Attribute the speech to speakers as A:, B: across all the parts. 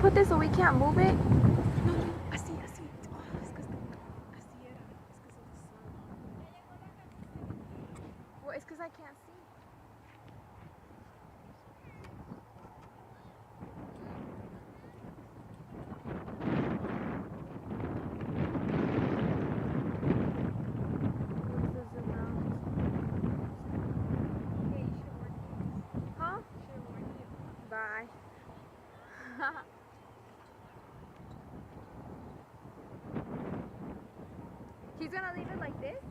A: put this so we can't move it?
B: No, así. Oh, es que así era. Es because of the sun.
A: Well, it's because I can't see. Bye. He's gonna leave it like this?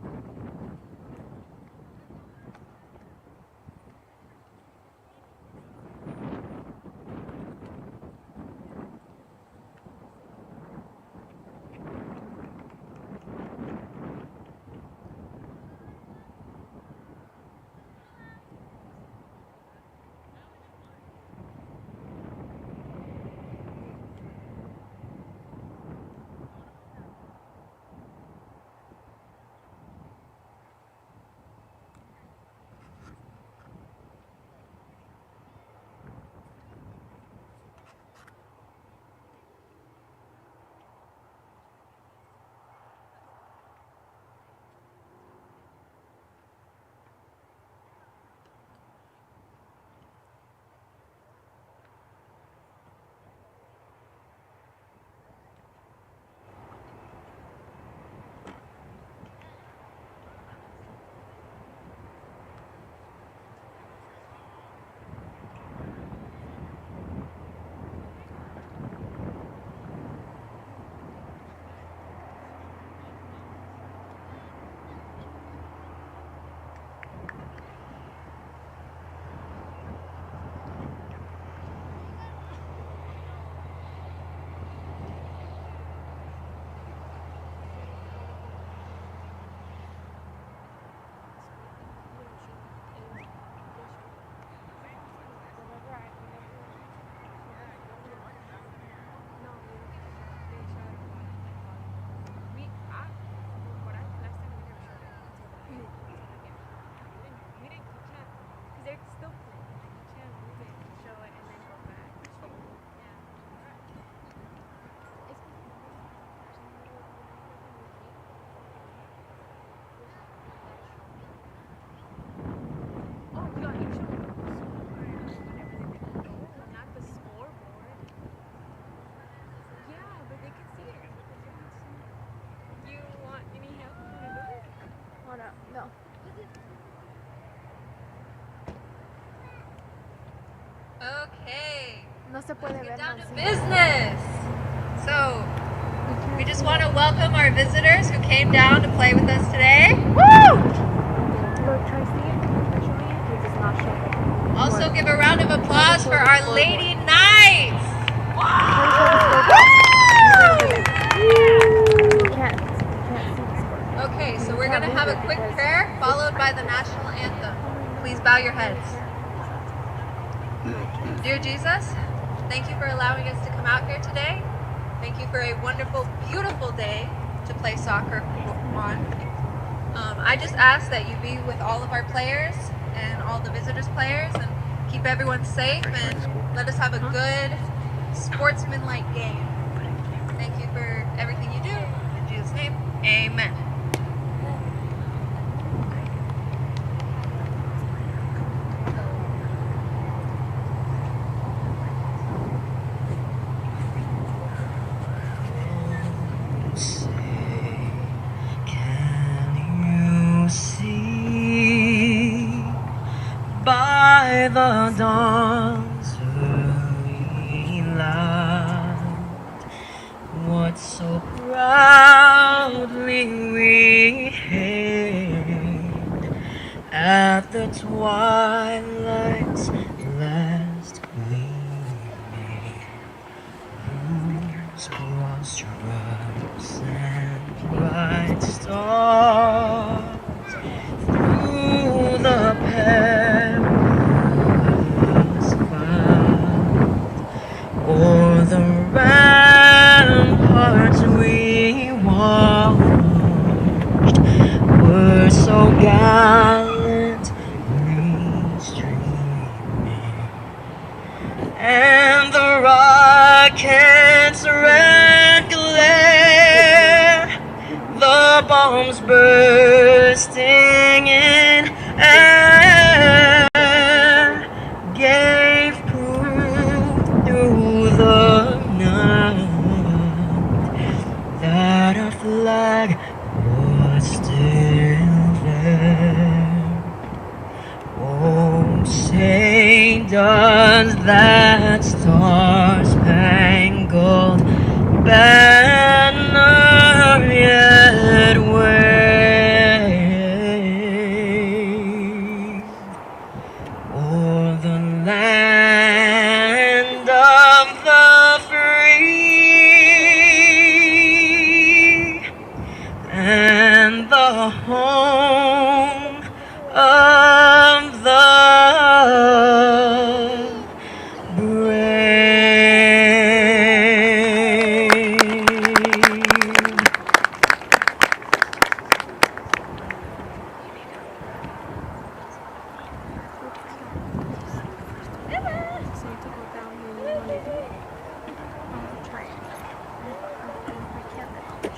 A: No.
C: Okay.
A: No se puede ver
C: Down
A: más.
C: to business. So, we just want to welcome our visitors who came down to play with us today.
A: Woo! Look, try to see it. Actually, it does not show it.
C: Also, give a round of applause for our Lady Knights. Okay, so we're going to have a quick prayer followed by the national anthem. Please bow your heads. Dear Jesus, thank you for allowing us to come out here today. Thank you for a wonderful, beautiful day to play soccer on. I just ask that you be with all of our players and all the visitors players and keep everyone safe and let us have a good sportsman-like game. Thank you for everything you do. In Jesus' name, amen.
D: By the dawn's early light, what so proudly we hailed at the twilight's last gleaming, whose broad stripes and bright stars through the perilous fight, o'er the ramparts we watched, were so gallantly streaming, and the rocket singing and gave proof through the night that our flag was still there. Oh, say does that star-spangled banner yet wave o'er the land of the free and the home of the
A: So you have to go down here. You want to do it? I'll try it. If I can, then I'll try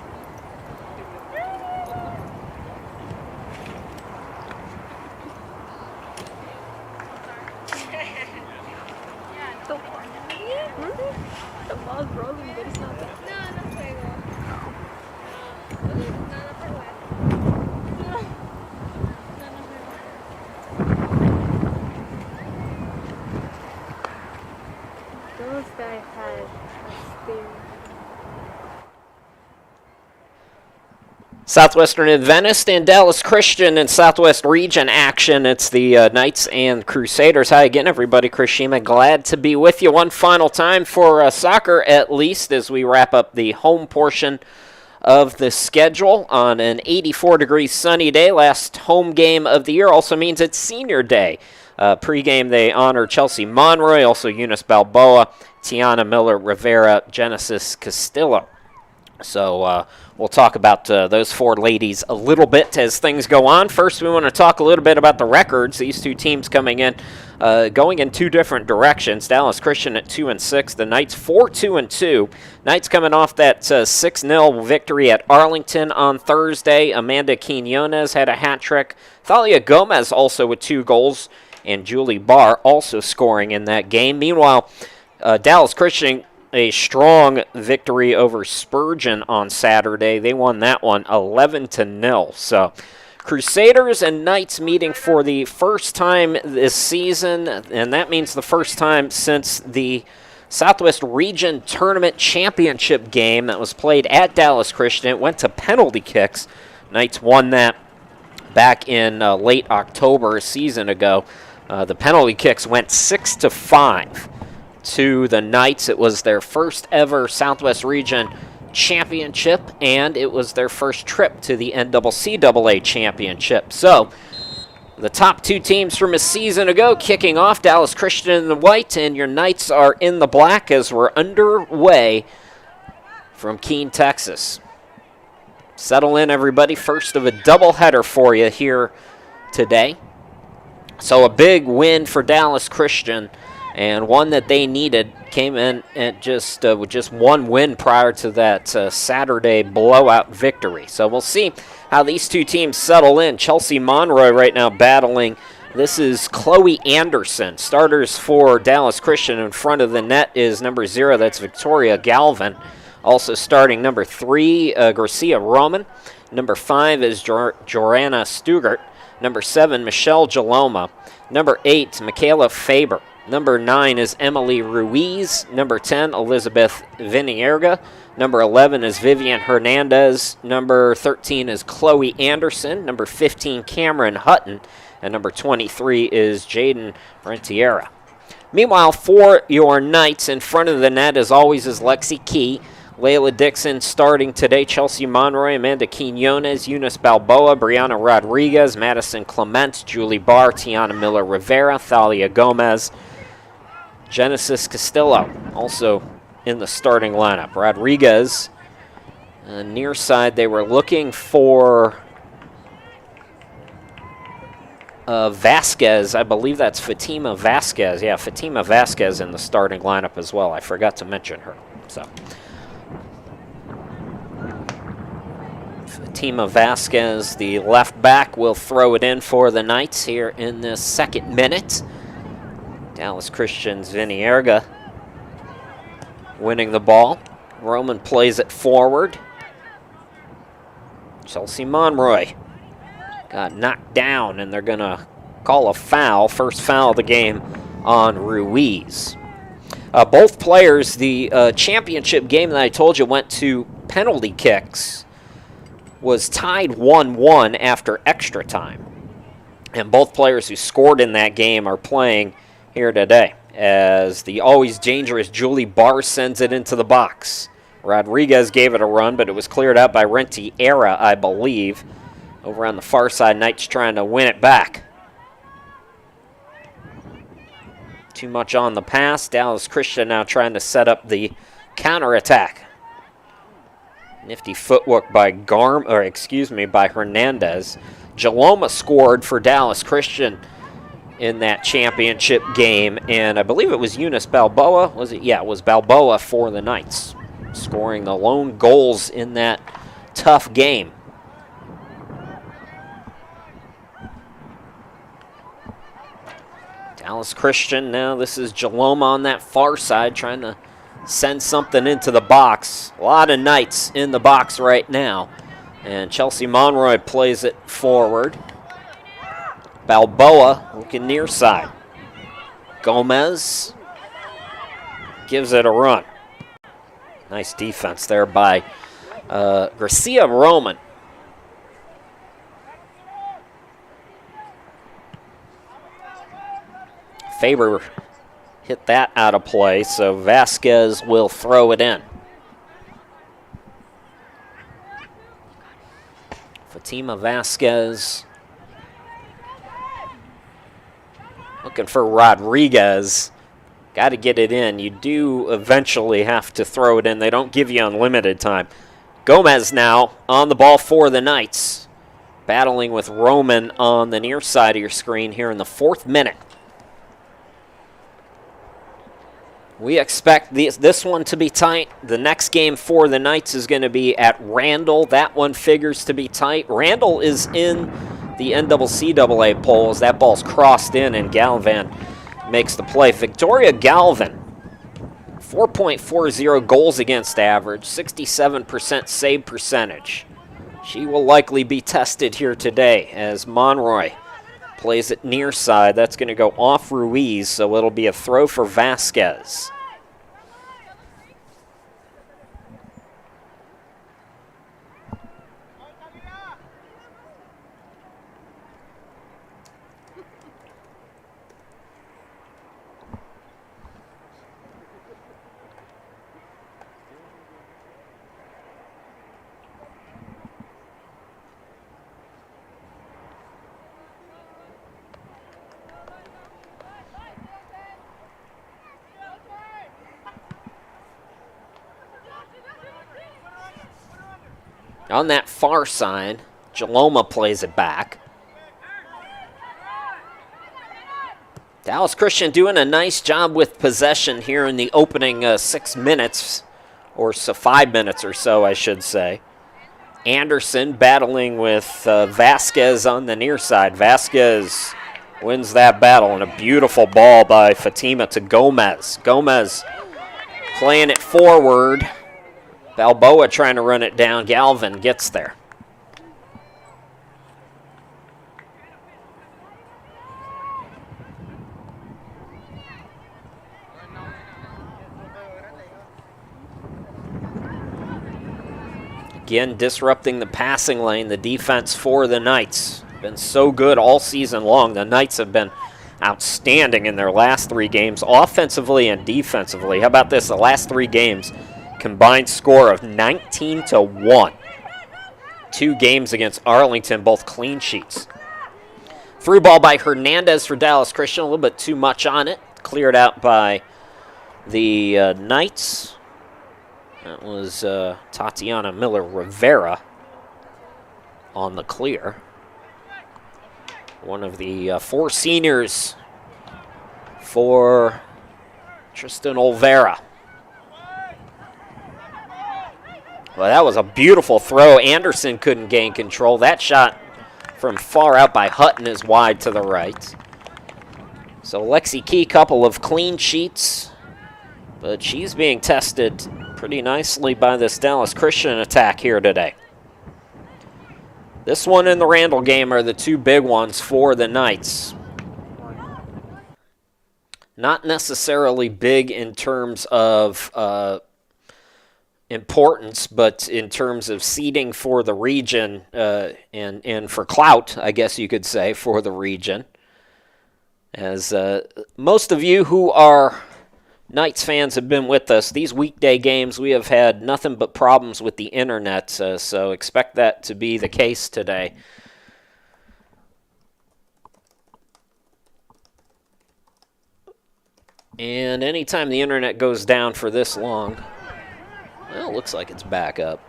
A: The ball's rolling, but it's not that. Those guys had a spear.
E: Southwestern Adventist and Dallas Christian in Southwest Region action. It's the Knights and Crusaders. Hi again, everybody. Chris Shima, glad to be with you one final time for soccer, at least, as we wrap up the home portion of the schedule on an 84-degree sunny day. Last home game of the year also means it's senior day. Pre-game, they honor Chelsea Monroy, also Eunice Balboa, Tiana Miller-Rivera, Genesis Castillo. So we'll talk about those four ladies a little bit as things go on. First, we want to talk a little bit about the records. These two teams coming in, going in two different directions. Dallas Christian at 2-6, the Knights 4-2-2. Knights coming off that 6-0 victory at Arlington on Thursday. Amanda Quinones had a hat trick. Thalia Gomez also with 2 goals, and Julie Barr also scoring in that game. Meanwhile, Dallas Christian, a strong victory over Spurgeon on Saturday. They won that one 11-0. So Crusaders and Knights meeting for the first time this season, and that means the first time since the Southwest Region Tournament Championship game that was played at Dallas Christian. It went to penalty kicks. Knights won that back in late October a season ago. The penalty kicks went 6-5 to the Knights. It was their first ever Southwest Region Championship, and it was their first trip to the NCAA Championship. So the top two teams from a season ago kicking off, Dallas Christian in the white, and your Knights are in the black as we're underway from Keene, Texas. Settle in, everybody. First of a doubleheader for you here today. So a big win for Dallas Christian, and one that they needed. Came in at just with just one win prior to that Saturday blowout victory. So we'll see how these two teams settle in. Chelsea Monroy right now battling. This is Chloe Anderson. Starters for Dallas Christian. In front of the net is number 0. That's Victoria Galvin. Also starting number 3, Garcia Roman. Number 5 is Joranna Stugart. Number 7, Michelle Jaloma. Number 8, Michaela Faber. Number 9 is Emily Ruiz. Number 10, Elizabeth Vinierga. Number 11 is Vivian Hernandez. Number 13 is Chloe Anderson. Number 15, Cameron Hutton. And number 23 is Jaden Rentiera. Meanwhile, for your Knights, in front of the net, as always, is Lexi Key. Layla Dixon starting today. Chelsea Monroy, Amanda Quinones, Eunice Balboa, Brianna Rodriguez, Madison Clement, Julie Barr, Tiana Miller-Rivera, Thalia Gomez, Genesis Castillo also in the starting lineup. Rodriguez, near side, they were looking for Vasquez. I believe that's Fatima Vasquez. Yeah, Fatima Vasquez in the starting lineup as well. I forgot to mention her. So Fatima Vasquez, the left back, will throw it in for the Knights here in the 2nd minute. Dallas Christian's Vinny Erga winning the ball. Roman plays it forward. Chelsea Monroy got knocked down, and they're going to call a foul, first foul of the game on Ruiz. Both players, the championship game that I told you went to penalty kicks, was tied 1-1 after extra time. And both players who scored in that game are playing here today, as the always dangerous Julie Barr sends it into the box. Rodriguez gave it a run, but it was cleared out by Rentiera, I believe. Over on the far side, Knights trying to win it back. Too much on the pass. Dallas Christian now trying to set up the counterattack. Nifty footwork by by Hernandez. Jaloma scored for Dallas Christian in that championship game, and I believe it was Eunice Balboa. Was it? Yeah, it was Balboa for the Knights, scoring the lone goals in that tough game. Dallas Christian now, this is Jaloma on that far side trying to send something into the box. A lot of Knights in the box right now. And Chelsea Monroy plays it forward. Balboa looking near side. Gomez gives it a run. Nice defense there by Garcia Roman. Faber hit that out of play, so Vasquez will throw it in. Fatima Vasquez looking for Rodriguez. Got to get it in. You do eventually have to throw it in. They don't give you unlimited time. Gomez now on the ball for the Knights. Battling with Roman on the near side of your screen here in the 4th minute. We expect this one to be tight. The next game for the Knights is going to be at Randall. That one figures to be tight. Randall is in the NCAA polls. That ball's crossed in, and Galvan makes the play. Victoria Galvan, 4.40 goals against average, 67% save percentage. She will likely be tested here today as Monroy plays it near side. That's going to go off Ruiz, so it'll be a throw for Vasquez. On that far side, Jaloma plays it back. Dallas Christian doing a nice job with possession here in the opening 6 minutes, or so 5 minutes or so, I should say. Anderson battling with Vasquez on the near side. Vasquez wins that battle, and a beautiful ball by Fatima to Gomez. Gomez playing it forward. Balboa trying to run it down. Galvan gets there. Again, disrupting the passing lane, the defense for the Knights. Been so good all season long. The Knights have been outstanding in their last 3 games, offensively and defensively. How about this? The last 3 games, combined score of 19-1. 2 games against Arlington, both clean sheets. Through ball by Hernandez for Dallas Christian. A little bit too much on it. Cleared out by the Knights. That was Tatiana Miller-Rivera on the clear. One of the 4 seniors for Tristan Olvera. Well, that was a beautiful throw. Anderson couldn't gain control. That shot from far out by Hutton is wide to the right. So Lexi Key, couple of clean sheets, but she's being tested pretty nicely by this Dallas Christian attack here today. This one and the Randall game are the two big ones for the Knights. Not necessarily big in terms of importance, but in terms of seeding for the region and for clout, I guess you could say, for the region. As most of you who are Knights fans have been with us, these weekday games we have had nothing but problems with the internet, so expect that to be the case today. And anytime the internet goes down for this long, well, it looks like it's back up.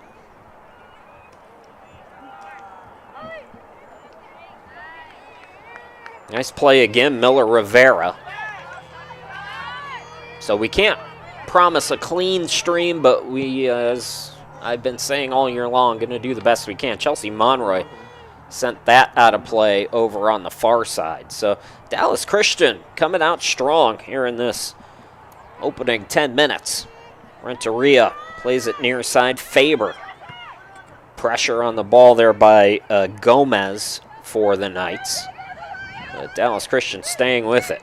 E: Nice play again, Miller Rivera. So we can't promise a clean stream, but we, as I've been saying all year long, going to do the best we can. Chelsea Monroy sent that out of play over on the far side. So Dallas Christian coming out strong here in this opening 10 minutes. Renteria plays it near side. Faber. Pressure on the ball there by Gomez for the Knights. Dallas Christian staying with it.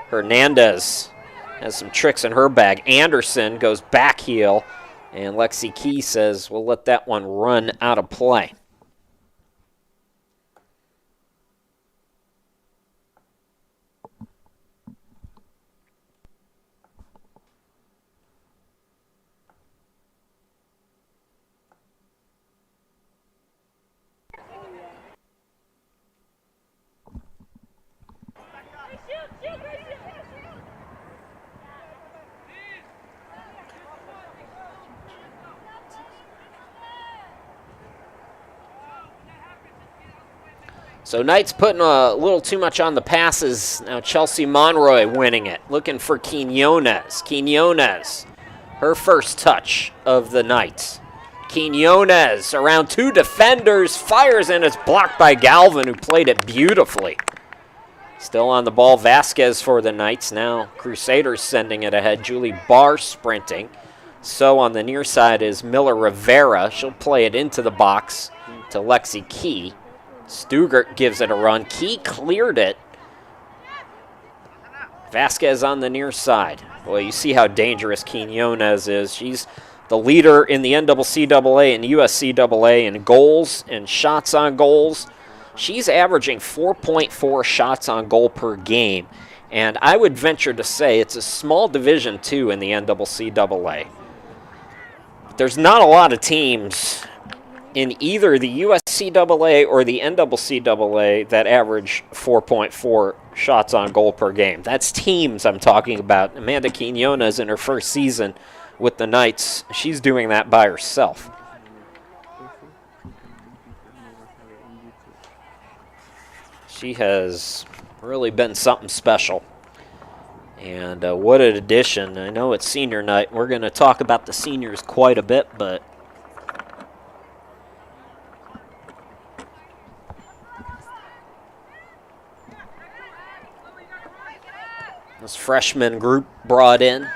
E: Hernandez has some tricks in her bag. Anderson goes back heel, and Lexi Key says, we'll let that one run out of play. So Knights putting a little too much on the passes. Now Chelsea Monroy winning it. Looking for Quinones. Quinones, her first touch of the Knights. Quinones around two defenders. Fires and it's blocked by Galvin, who played it beautifully. Still on the ball, Vasquez for the Knights. Now Crusaders sending it ahead. Julie Barr sprinting. So on the near side is Miller Rivera. She'll play it into the box to Lexi Key. Stugart gives it a run. Key cleared it. Vasquez on the near side. Boy, you see how dangerous Quinones is. She's the leader in the NCAA and USCAA in goals and shots on goals. She's averaging 4.4 shots on goal per game. And I would venture to say it's a small division, too, in the NCAA. There's not a lot of teams in either the USCAA or the NCAA that average 4.4 shots on goal per game. That's teams I'm talking about. Amanda Quinones in her first season with the Knights, she's doing that by herself. She has really been something special. And what an addition. I know it's senior night. We're going to talk about the seniors quite a bit, but this freshman group brought in.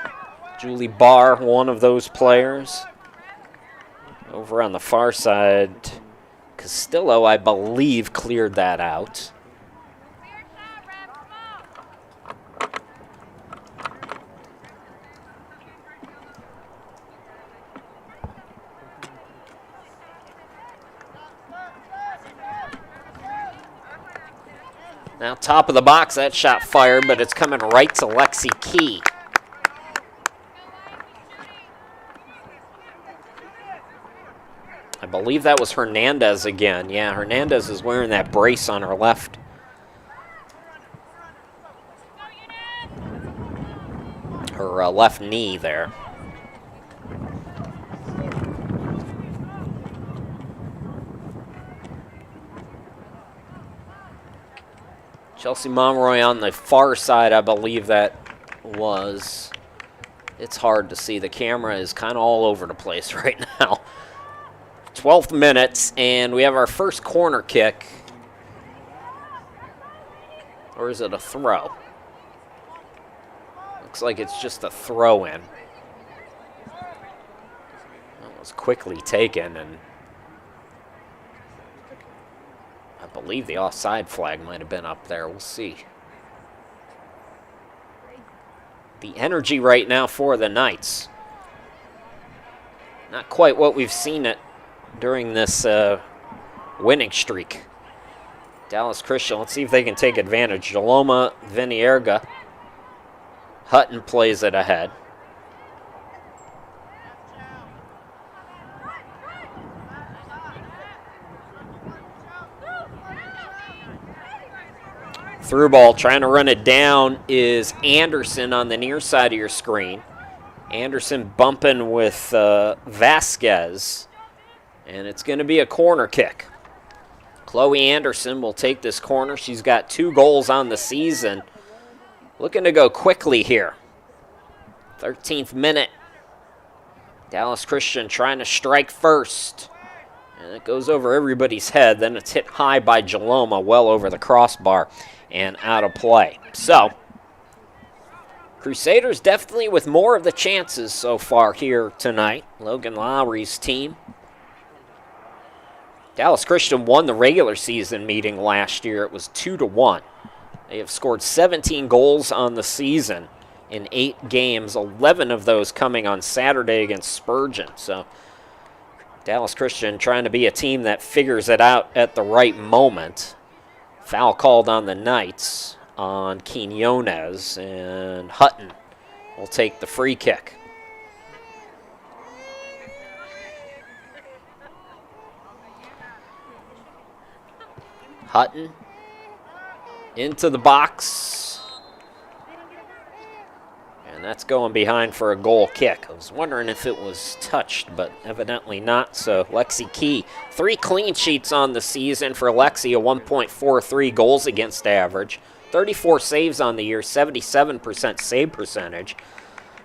E: Julie Barr, one of those players. Over on the far side, Castillo, I believe, cleared that out. Now top of the box, that shot fired, but it's coming right to Lexi Key. I believe that was Hernandez again. Yeah, Hernandez is wearing that brace on her left. Her left knee there. Chelsea Monroy on the far side, I believe that was. It's hard to see. The camera is kind of all over the place right now. 12th minute, and we have our first corner kick. Or is it a throw? Looks like it's just a throw-in. That was quickly taken, and I believe the offside flag might have been up there. We'll see. The energy right now for the Knights. Not quite what we've seen it during this winning streak. Dallas Christian, let's see if they can take advantage. Jaloma Vinierga. Hutton plays it ahead. Through ball, trying to run it down is Anderson on the near side of your screen. Anderson bumping with Vasquez. And it's going to be a corner kick. Chloe Anderson will take this corner. She's got 2 goals on the season. Looking to go quickly here. 13th minute. Dallas Christian trying to strike first. And it goes over everybody's head. Then it's hit high by Jaloma, well over the crossbar and out of play. So, Crusaders definitely with more of the chances so far here tonight. Logan Lowry's team. Dallas Christian won the regular season meeting last year. It was 2-1. They have scored 17 goals on the season in 8 games, 11 of those coming on Saturday against Spurgeon. So Dallas Christian trying to be a team that figures it out at the right moment. Foul called on the Knights on Quinones, and Hutton will take the free kick. Hutton into the box. And that's going behind for a goal kick. I was wondering if it was touched, but evidently not. So Lexi Key, 3 clean sheets on the season for Lexi, a 1.43 goals against average. 34 saves on the year, 77% save percentage.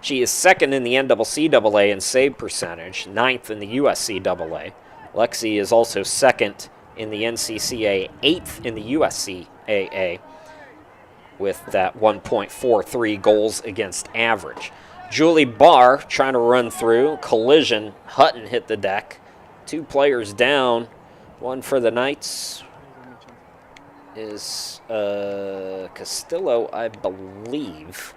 E: She is 2nd in the NCCAA in save percentage, 9th in the USCAA. Lexi is also 2nd in the NCCA, 8th in the USCAA, with that 1.43 goals against average. Julie Barr trying to run through. Collision. Hutton hit the deck. 2 players down. One for the Knights is Castillo, I believe.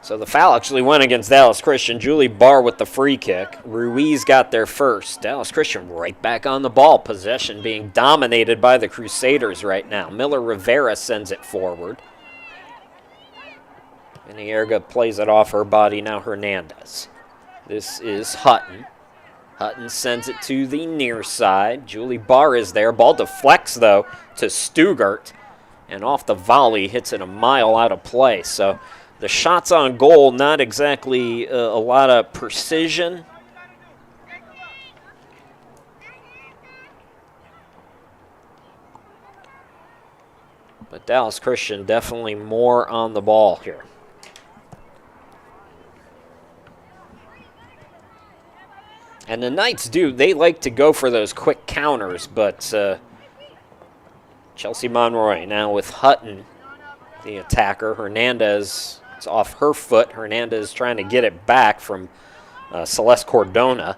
E: So the foul actually went against Dallas Christian. Julie Barr with the free kick. Ruiz got there first. Dallas Christian right back on the ball. Possession being dominated by the Crusaders right now. Miller Rivera sends it forward. Vinierga plays it off her body. Now Hernandez. This is Hutton. Hutton sends it to the near side. Julie Barr is there. Ball deflects, though, to Stugart. And off the volley, hits it a mile out of play. So the shots on goal, not exactly a lot of precision. But Dallas Christian definitely more on the ball here. And the Knights they like to go for those quick counters, but Chelsea Monroy now with Hutton, the attacker. Hernandez, it's off her foot. Hernandez trying to get it back from Celeste Cordona.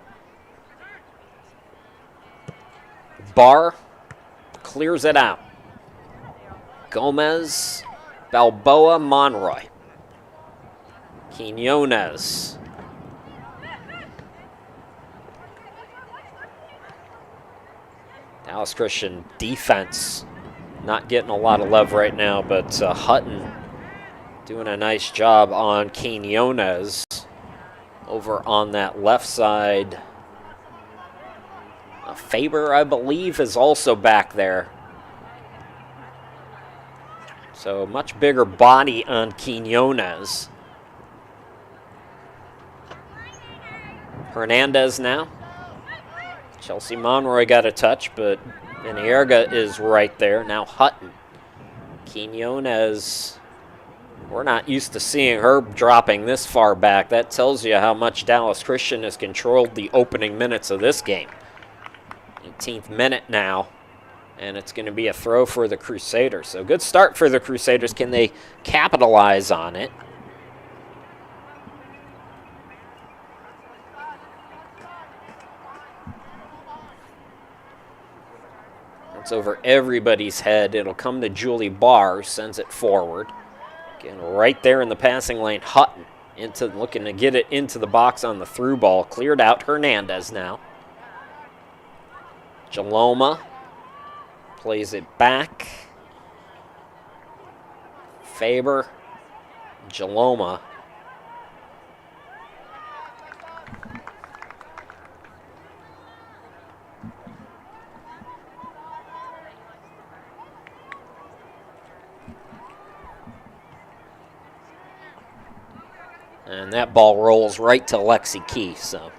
E: Barr clears it out. Gomez, Balboa, Monroy. Quinones. Dallas Christian defense not getting a lot of love right now, but Hutton doing a nice job on Quinones over on that left side Faber, I believe, is also back there. So much bigger body on Quinones. Hernandez now. Chelsea Monroy got a touch, but Vinierga is right there. Now Hutton. Quinones, we're not used to seeing her dropping this far back. That tells you how much Dallas Christian has controlled the opening minutes of this game. 18th minute now, and it's going to be a throw for the Crusaders. So good start for the Crusaders. Can they capitalize on it? It's over everybody's head. It'll come to Julie Barr, sends it forward. Again, right there in the passing lane, Hutton looking to get it into the box on the through ball. Cleared out. Hernandez now. Jaloma plays it back. Faber, Jaloma. And that ball rolls right to Lexi Key, so.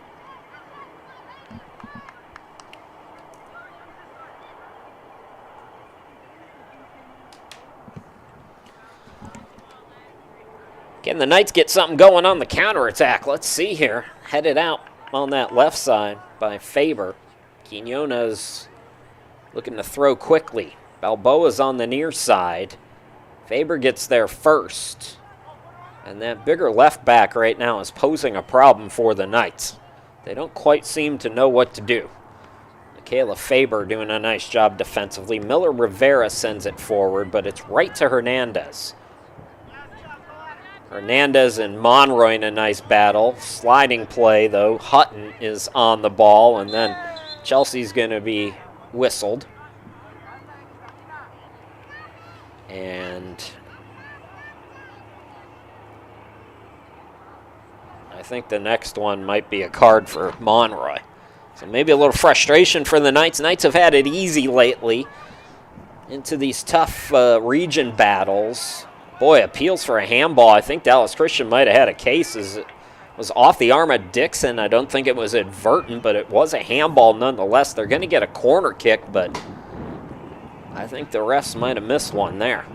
E: Again, the Knights get something going on the counterattack. Let's see here. Headed out on that left side by Faber. Quinones looking to throw quickly. Balboa's on the near side. Faber gets there first. And that bigger left back right now is posing a problem for the Knights. They don't quite seem to know what to do. Michaela Faber doing a nice job defensively. Miller Rivera sends it forward, but it's right to Hernandez. Hernandez and Monroy in a nice battle. Sliding play, though. Hutton is on the ball, and then Chelsea's going to be whistled. And I think the next one might be a card for Monroy. So maybe a little frustration for the Knights. Knights have had it easy lately into these tough region battles. Boy, appeals for a handball. I think Dallas Christian might have had a case as it was off the arm of Dixon. I don't think it was advertent, but it was a handball nonetheless. They're going to get a corner kick, but I think the refs might have missed one there.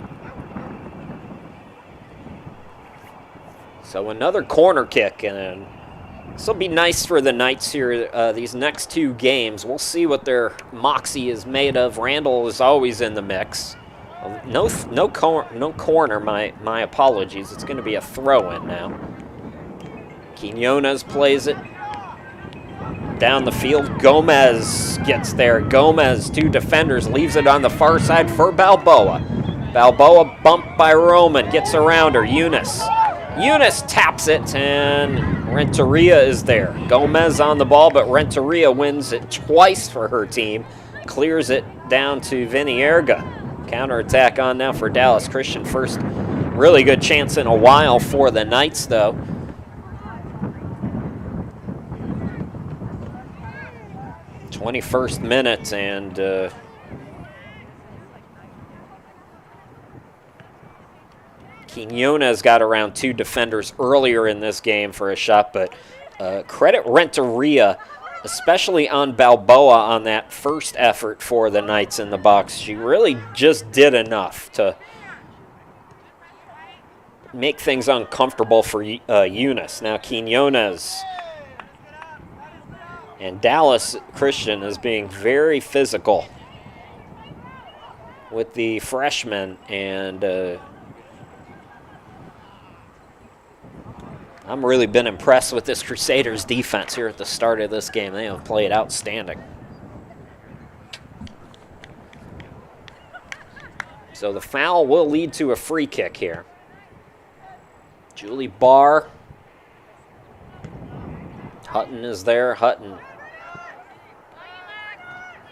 E: So another corner kick, and this will be nice for the Knights here, these next two games. We'll see what their moxie is made of. Randall is always in the mix. No corner, my apologies. It's going to be a throw-in now. Quinones plays it down the field. Gomez gets there. Gomez, two defenders, leaves it on the far side for Balboa. Balboa bumped by Roman, gets around her. Eunice taps it, and Renteria is there. Gomez on the ball, but Renteria wins it twice for her team. Clears it down to Vinierga. Counterattack on now for Dallas Christian. First really good chance in a while for the Knights, though. '21st minute, and Quinones got around two defenders earlier in this game for a shot, but credit Renteria, especially on Balboa on that first effort for the Knights in the box. She really just did enough to make things uncomfortable for Eunice. Now Quinones and Dallas Christian is being very physical with the freshmen, and I'm really been impressed with this Crusaders defense here at the start of this game. They have played outstanding. So the foul will lead to a free kick here. Julie Barr. Hutton is there. Hutton.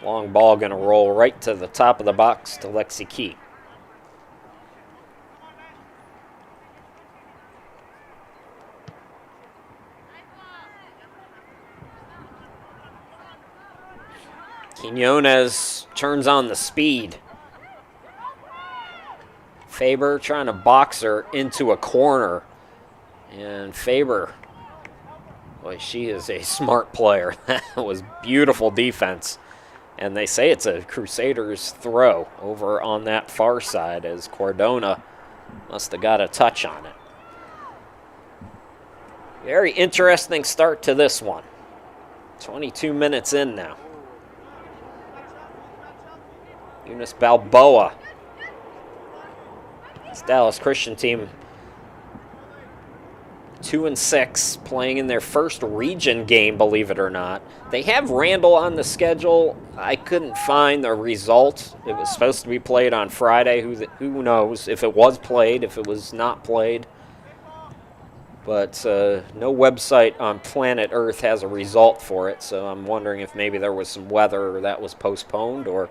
E: Long ball going to roll right to the top of the box to Lexi Key. Quinones turns on the speed. Faber trying to box her into a corner. And Faber, boy, she is a smart player. That was beautiful defense. And they say it's a Crusaders throw over on that far side as Cordona must have got a touch on it. Very interesting start to this one. 22 minutes in now. Eunice Balboa. This Dallas Christian team 2-6, playing in their first region game, believe it or not. They have Randall on the schedule. I couldn't find the result. It was supposed to be played on Friday. Who knows if it was played, if it was not played. But no website on planet Earth has a result for it, so I'm wondering if maybe there was some weather that was postponed, or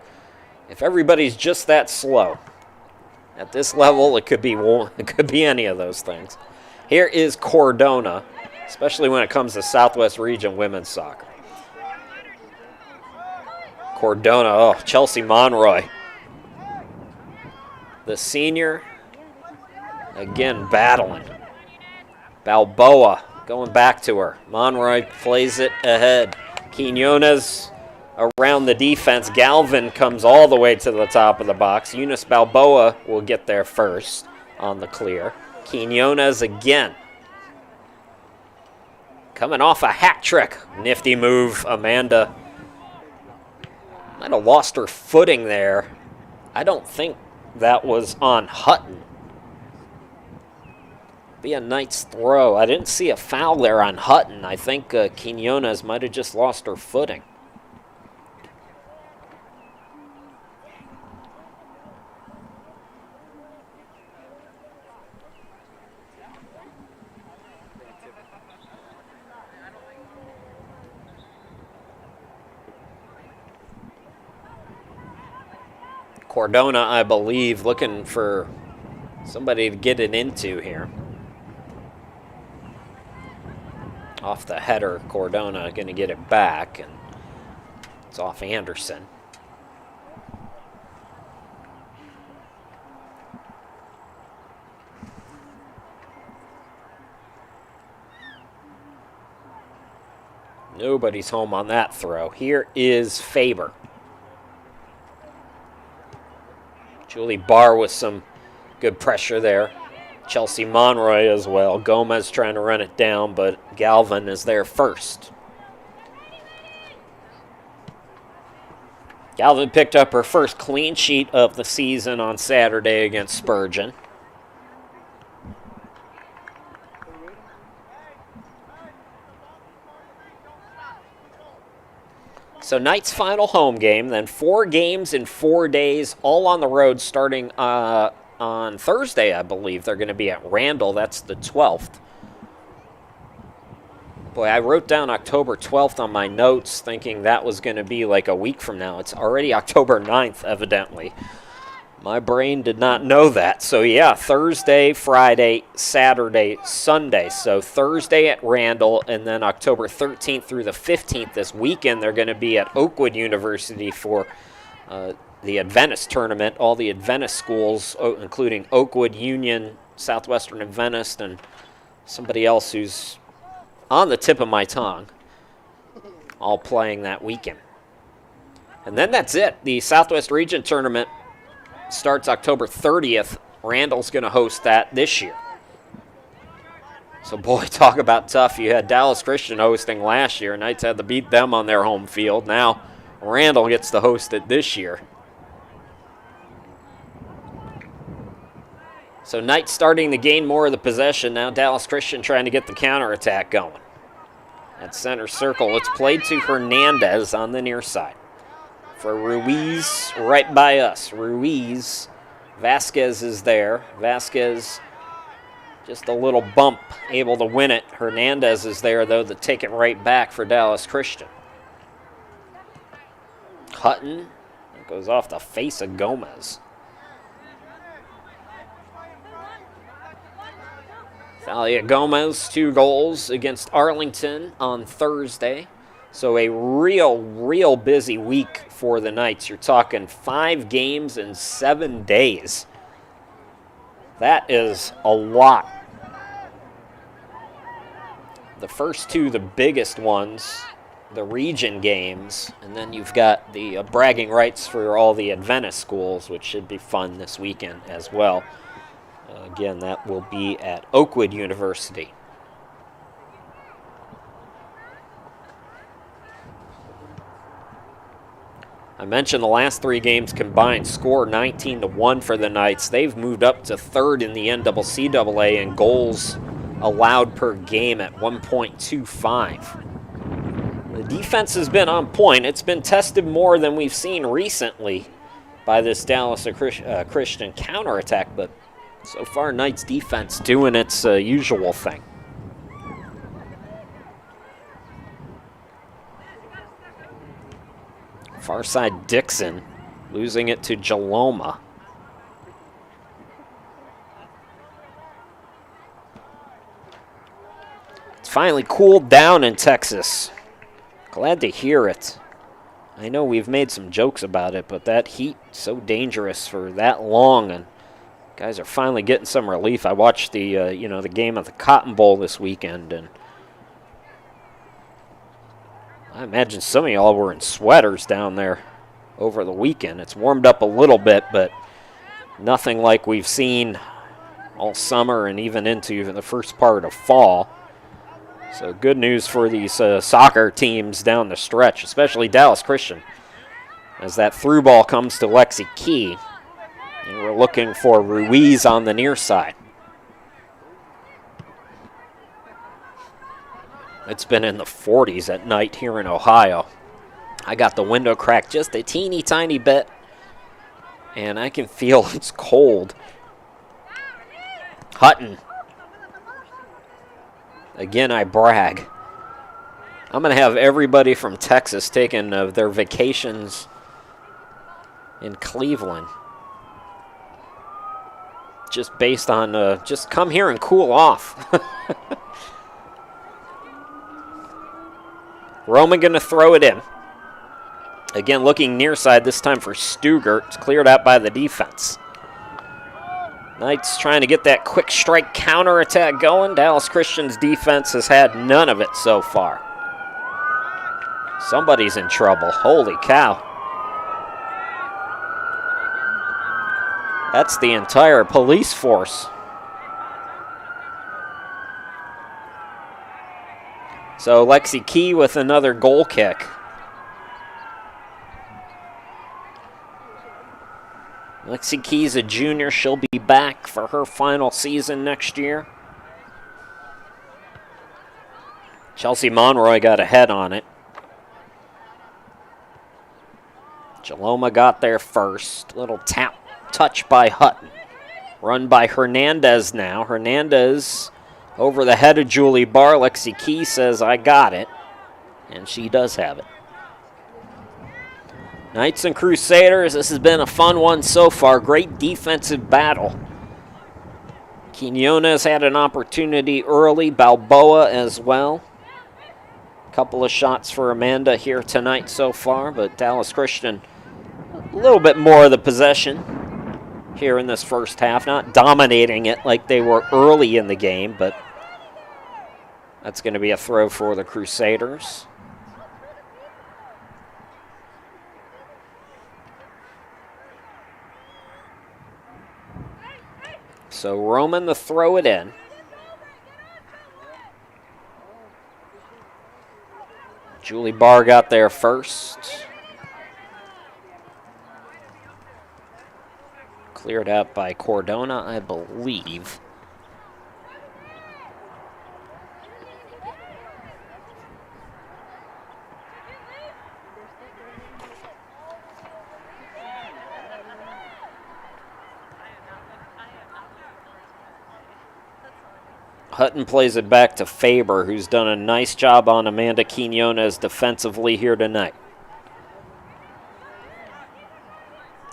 E: if everybody's just that slow. At this level, it could be any of those things. Here is Cordona, especially when it comes to Southwest Region women's soccer. Cordona, oh, Chelsea Monroy. The senior, again battling. Balboa going back to her. Monroy plays it ahead. Quinones around the defense. Galvin comes all the way to the top of the box. Eunice Balboa will get there first on the clear. Quinones again. Coming off a hat trick. Nifty move. Amanda might have lost her footing there. I don't think that was on Hutton. Be a Knights throw. I didn't see a foul there on Hutton. I think Quinones might have just lost her footing. Cordona, I believe, looking for somebody to get it into here. Off the header, Cordona going to get it back, and it's off Anderson. Nobody's home on that throw. Here is Faber. Julie Barr with some good pressure there. Chelsea Monroy as well. Gomez trying to run it down, but Galvin is there first. Galvin picked up her first clean sheet of the season on Saturday against Spurgeon. So Knights' final home game, then 4 games in 4 days, all on the road starting on Thursday, I believe. They're going to be at Randall. That's the 12th. Boy, I wrote down October 12th on my notes thinking that was going to be like a week from now. It's already October 9th, evidently. My brain did not know that. So, yeah, Thursday, Friday, Saturday, Sunday. So, Thursday at Randall, and then October 13th through the 15th this weekend, they're going to be at Oakwood University for the Adventist tournament. All the Adventist schools, including Oakwood, Union, Southwestern Adventist, and somebody else who's on the tip of my tongue, all playing that weekend. And then that's it. The Southwest Region tournament starts October 30th. Randall's going to host that this year. So, boy, talk about tough. You had Dallas Christian hosting last year. Knights had to beat them on their home field. Now Randall gets to host it this year. So Knights starting to gain more of the possession. Now Dallas Christian trying to get the counterattack going. At center circle, it's played to Hernandez on the near side. For Ruiz, right by us. Ruiz, Vasquez is there. Vasquez, just a little bump, able to win it. Hernandez is there, though, to take it right back for Dallas Christian. Hutton, it goes off the face of Gomez. Thalia Gomez, 2 goals against Arlington on Thursday. So a real busy week for the Knights. You're talking 5 games in 7 days. That is a lot. The first 2, the biggest ones, the region games, and then you've got the bragging rights for all the Adventist schools, which should be fun this weekend as well. Again, that will be at Oakwood University. I mentioned the last 3 games combined score 19-1 for the Knights. They've moved up to 3rd in the NCCAA in goals allowed per game at 1.25. The defense has been on point. It's been tested more than we've seen recently by this Dallas Christian counterattack, but so far Knights defense doing its usual thing. Far side Dixon losing it to Jaloma. It's finally cooled down in Texas. Glad to hear it. I know we've made some jokes about it, but that heat so dangerous for that long, and guys are finally getting some relief. I watched the the game at the Cotton Bowl this weekend, and I imagine some of y'all were in sweaters down there over the weekend. It's warmed up a little bit, but nothing like we've seen all summer and even into the first part of fall. So good news for these soccer teams down the stretch, especially Dallas Christian, as that through ball comes to Lexi Key. And we're looking for Ruiz on the near side. It's been in the 40s at night here in Ohio. I got the window cracked just a teeny tiny bit, and I can feel it's cold. Hutton. Again, I brag. I'm going to have everybody from Texas taking their vacations in Cleveland. Just based on, just come here and cool off. Roman going to throw it in. Again, looking near side, this time for Stugart. It's cleared out by the defense. Knights trying to get that quick strike counterattack going. Dallas Christian's defense has had none of it so far. Somebody's in trouble. Holy cow. That's the entire police force. So Lexi Key with another goal kick. Lexi Key's a junior. She'll be back for her final season next year. Chelsea Monroy got a head on it. Jaloma got there first. Little tap touch by Hutton. Run by Hernandez now. Hernandez over the head of Julie Barr. Lexi Key says, I got it. And she does have it. Knights and Crusaders, this has been a fun one so far. Great defensive battle. Quinones had an opportunity early. Balboa as well. A couple of shots for Amanda here tonight so far, but Dallas Christian a little bit more of the possession here in this first half. Not dominating it like they were early in the game, but that's going to be a throw for the Crusaders. So Roman to throw it in. Julie Barr got there first. Cleared out by Cordona, I believe. Hutton plays it back to Faber, who's done a nice job on Amanda Quinones defensively here tonight.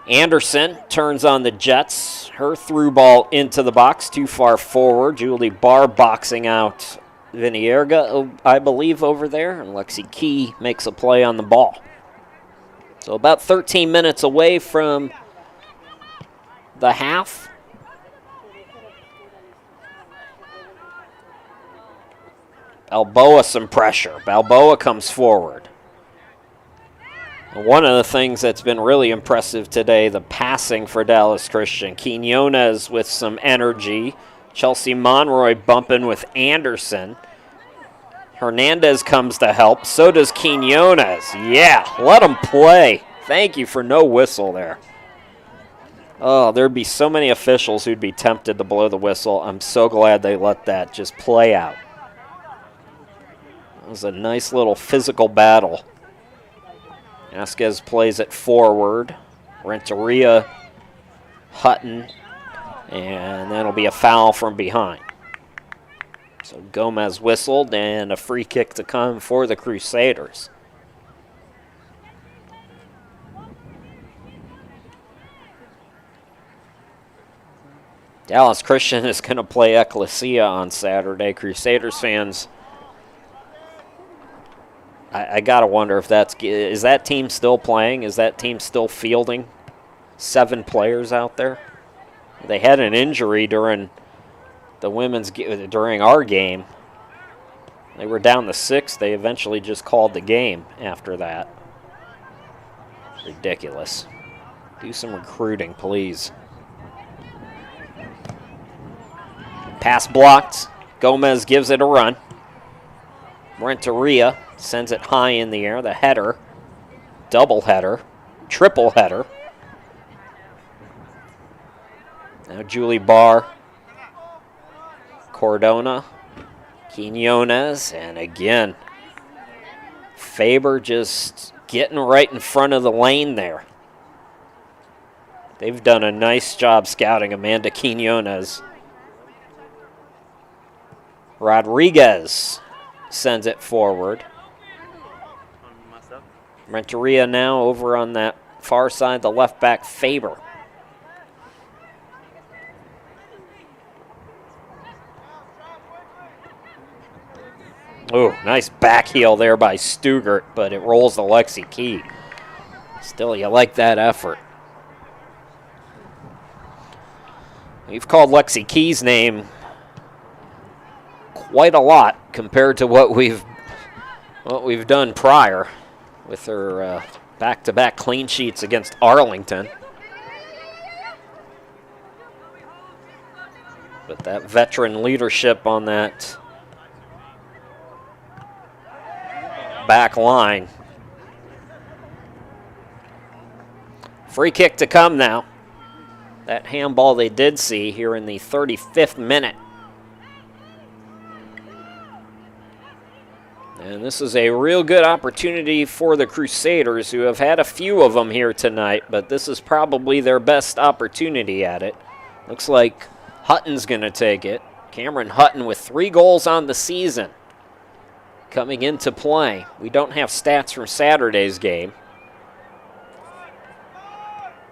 E: Anderson turns on the Jets. Her through ball into the box, too far forward. Julie Barr boxing out Vinierga, I believe, over there, and Lexi Key makes a play on the ball. So about 13 minutes away from the half. Balboa some pressure. Balboa comes forward. And one of the things that's been really impressive today, the passing for Dallas Christian. Quinones with some energy. Chelsea Monroy bumping with Anderson. Hernandez comes to help. So does Quinones. Yeah, let them play. Thank you for no whistle there. Oh, there'd be so many officials who'd be tempted to blow the whistle. I'm so glad they let that just play out. It was a nice little physical battle. Vasquez plays it forward. Renteria, Hutton, and that'll be a foul from behind. So Gomez whistled, and a free kick to come for the Crusaders. Dallas Christian is going to play Ecclesia on Saturday. Crusaders fans, I got to wonder if is that team still playing? Is that team still fielding 7 players out there? They had an injury during during our game. They were down to 6. They eventually just called the game after that. Ridiculous. Do some recruiting, please. Pass blocked. Gomez gives it a run. Renteria sends it high in the air. The header. Double header. Triple header. Now Julie Barr. Cordona. Quinones. And again, Faber just getting right in front of the lane there. They've done a nice job scouting Amanda Quinones. Rodriguez sends it forward. Renteria now over on that far side, the left back, Faber. Oh, nice back heel there by Stugart, but it rolls to Lexi Key. Still, you like that effort. We've called Lexi Key's name quite a lot compared to what we've done prior with her back-to-back clean sheets against Arlington. But that veteran leadership on that back line. Free kick to come now. That handball they did see here in the 35th minute. And this is a real good opportunity for the Crusaders, who have had a few of them here tonight, but this is probably their best opportunity at it. Looks like Hutton's going to take it. Cameron Hutton with 3 goals on the season coming into play. We don't have stats from Saturday's game.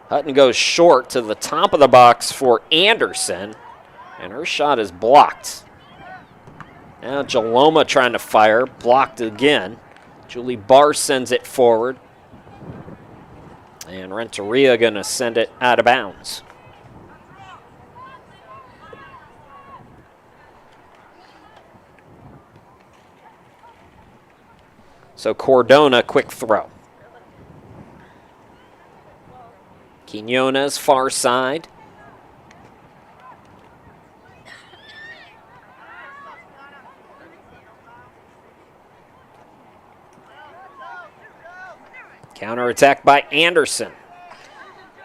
E: Hutton goes short to the top of the box for Anderson, and her shot is blocked. Now Jaloma trying to fire, blocked again. Julie Barr sends it forward. And Renteria going to send it out of bounds. So Cordona, quick throw. Quinones, far side. Counterattack by Anderson.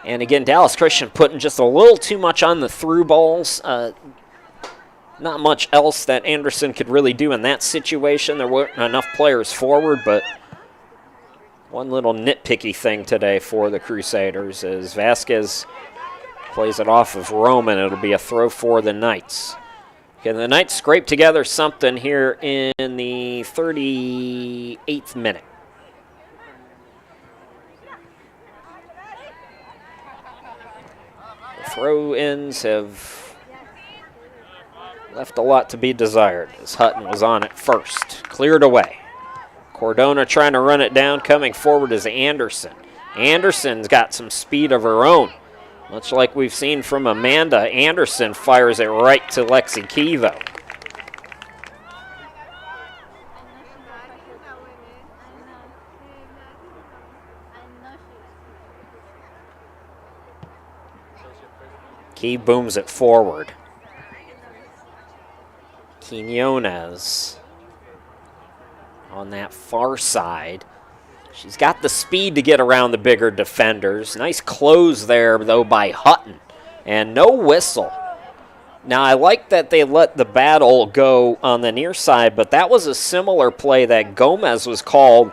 E: And again, Dallas Christian putting just a little too much on the through balls. Not much else that Anderson could really do in that situation. There weren't enough players forward, but one little nitpicky thing today for the Crusaders as Vasquez plays it off of Roman. It'll be a throw for the Knights. Okay, the Knights scrape together something here in the 38th minute. The throw-ins have Left a lot to be desired as Hutton was on it first. Cleared away. Cordona trying to run it down. Coming forward is Anderson. Anderson's got some speed of her own. Much like we've seen from Amanda, Anderson fires it right to Lexi Key, though. Key booms it forward. Quinones on that far side. She's got the speed to get around the bigger defenders. Nice close there, though, by Hutton. And no whistle. Now, I like that they let the battle go on the near side, but that was a similar play that Gomez was called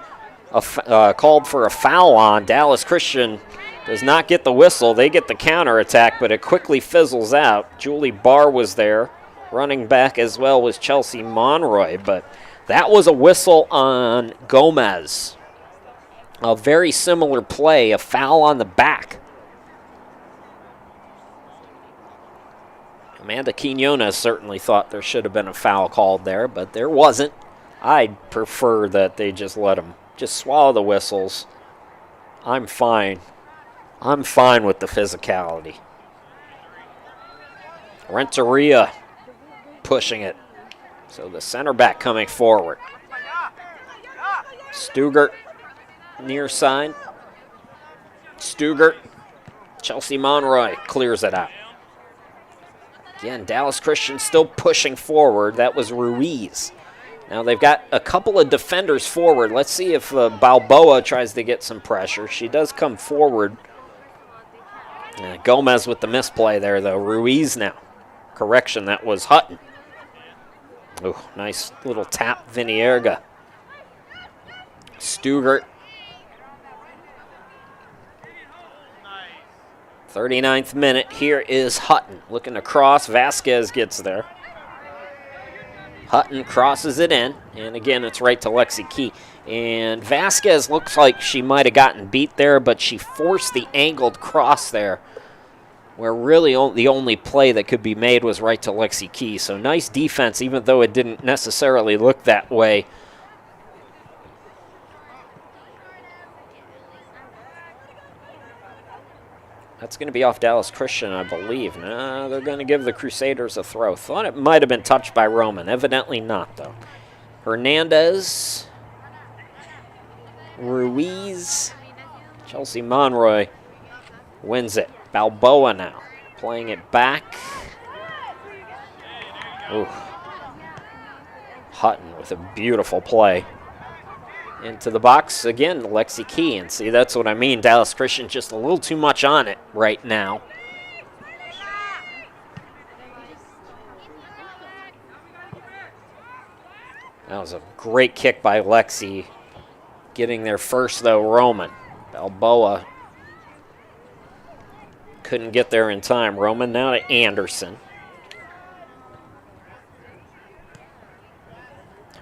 E: for a foul on. Dallas Christian does not get the whistle. They get the counterattack, but it quickly fizzles out. Julie Barr was there. Running back as well was Chelsea Monroy, but that was a whistle on Gomez. A very similar play, a foul on the back. Amanda Quinones certainly thought there should have been a foul called there, but there wasn't. I'd prefer that they just let them just swallow the whistles. I'm fine. I'm fine with the physicality. Renteria pushing it. So the center back coming forward. Stugart near side. Stugart. Chelsea Monroy clears it out. Again, Dallas Christian still pushing forward. That was Ruiz. Now they've got a couple of defenders forward. Let's see if Balboa tries to get some pressure. She does come forward. Gomez with the misplay there, though. Ruiz now. Correction, that was Hutton. Oh, nice little tap, Vinierga. Stugart. 39th minute. Here is Hutton looking to cross. Vasquez gets there. Hutton crosses it in, and again, it's right to Lexi Key. And Vasquez looks like she might have gotten beat there, but she forced the angled cross there, where really the only play that could be made was right to Lexi Key. So nice defense, even though it didn't necessarily look that way. That's going to be off Dallas Christian, I believe. No, they're going to give the Crusaders a throw. Thought it might have been touched by Roman. Evidently not, though. Hernandez. Ruiz. Chelsea Monroy wins it. Balboa now playing it back. Ooh. Hutton with a beautiful play. Into the box again, Lexi Key. And see, that's what I mean. Dallas Christian just a little too much on it right now. That was a great kick by Lexi. Getting there first, though, Roman. Balboa couldn't get there in time. Roman now to Anderson.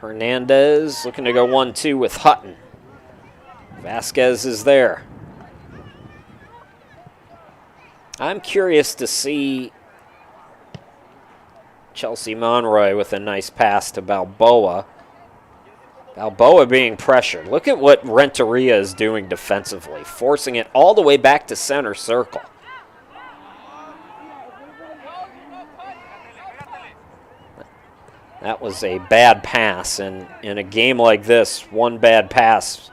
E: Hernandez looking to go 1-2 with Hutton. Vasquez is there. I'm curious to see Chelsea Monroy with a nice pass to Balboa. Balboa being pressured. Look at what Renteria is doing defensively, forcing it all the way back to center circle. That was a bad pass, and in a game like this, one bad pass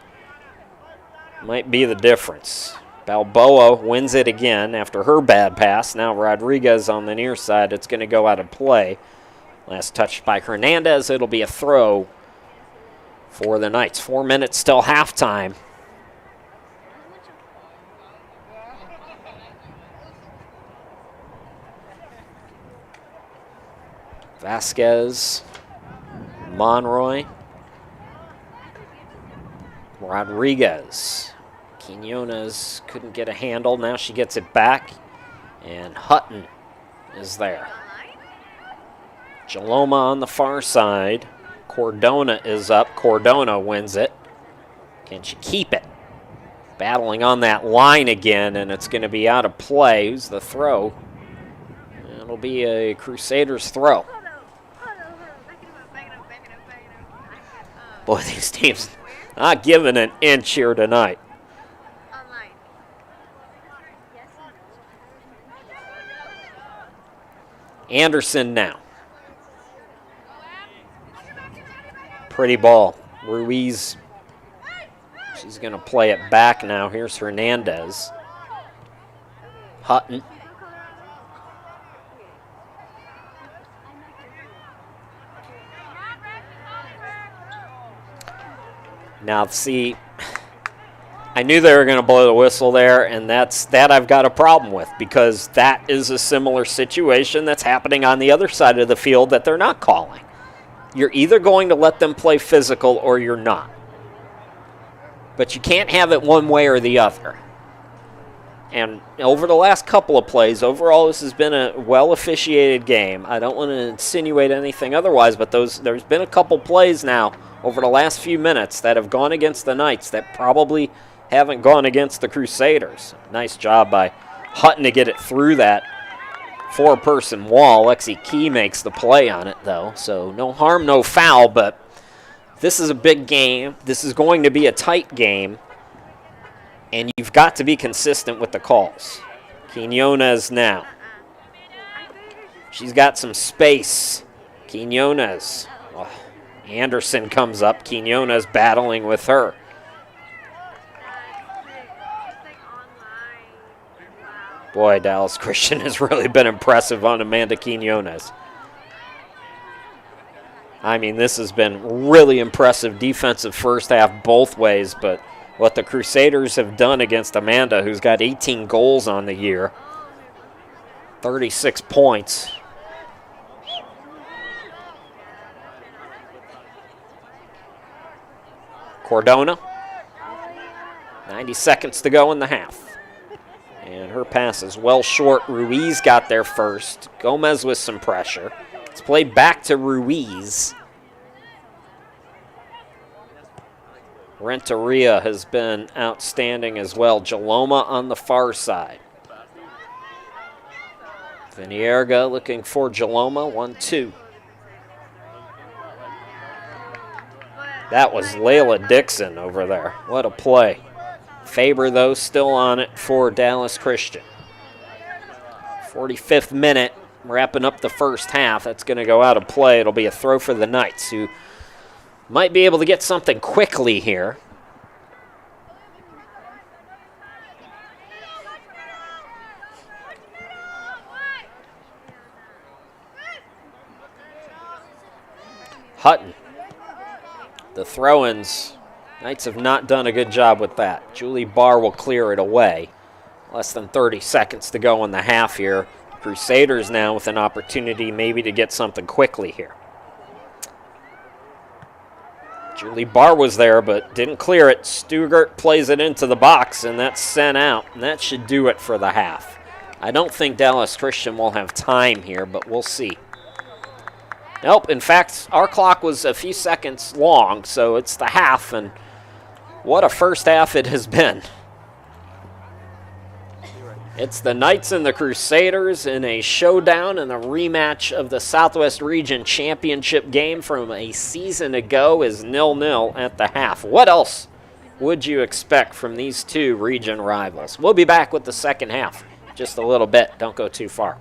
E: might be the difference. Balboa wins it again after her bad pass. Now Rodriguez on the near side. It's going to go out of play. Last touch by Hernandez. It'll be a throw for the Knights. 4 minutes till halftime. Vasquez, Monroy, Rodriguez. Quinones couldn't get a handle. Now she gets it back, and Hutton is there. Jaloma on the far side. Cordona is up. Cordona wins it. Can she keep it? Battling on that line again, and it's going to be out of play. Who's the throw? It'll be a Crusaders throw. Boy, these teams not giving an inch here tonight.
B: Online.
E: Anderson now. Pretty ball. Ruiz, she's going to play it back now. Here's Hernandez. Hutton. Now, see, I knew they were going to blow the whistle there, and that I've got a problem with, because that is a similar situation that's happening on the other side of the field that they're not calling. You're either going to let them play physical or you're not. But you can't have it one way or the other. And over the last couple of plays, overall this has been a well-officiated game. I don't want to insinuate anything otherwise, but there's been a couple plays now over the last few minutes that have gone against the Knights that probably haven't gone against the Crusaders. Nice job by Hutton to get it through that four-person wall. Lexi Key makes the play on it, though, so no harm, no foul, but this is a big game. This is going to be a tight game, and you've got to be consistent with the calls. Quinones now. She's got some space. Quinones. Oh, Anderson comes up. Quinones battling with her. Boy, Dallas Christian has really been impressive on Amanda Quinones. I mean, this has been really impressive defensive first half both ways, but what the Crusaders have done against Amanda, who's got 18 goals on the year, 36 points. Cordona, 90 seconds to go in the half. And her pass is well short. Ruiz got there first. Gomez with some pressure. It's played back to Ruiz. Renteria has been outstanding as well. Jaloma on the far side. Vinierga looking for Jaloma. 1-2. That was Layla Dixon over there. What a play. Faber, though, still on it for Dallas Christian. 45th minute, wrapping up the first half. That's going to go out of play. It'll be a throw for the Knights, who might be able to get something quickly here. Hutton. The throw-ins. Knights have not done a good job with that. Julie Barr will clear it away. Less than 30 seconds to go in the half here. Crusaders now with an opportunity maybe to get something quickly here. Julie Barr was there but didn't clear it. Stugart plays it into the box, and that's sent out. And that should do it for the half. I don't think Dallas Christian will have time here, but we'll see. Nope, in fact, our clock was a few seconds long, so it's the half, and what a first half it has been. It's the Knights and the Crusaders in a showdown and a rematch of the Southwest Region Championship game from a season ago is 0-0 at the half. What else would you expect from these two region rivals? We'll be back with the second half just a little bit. Don't go too far.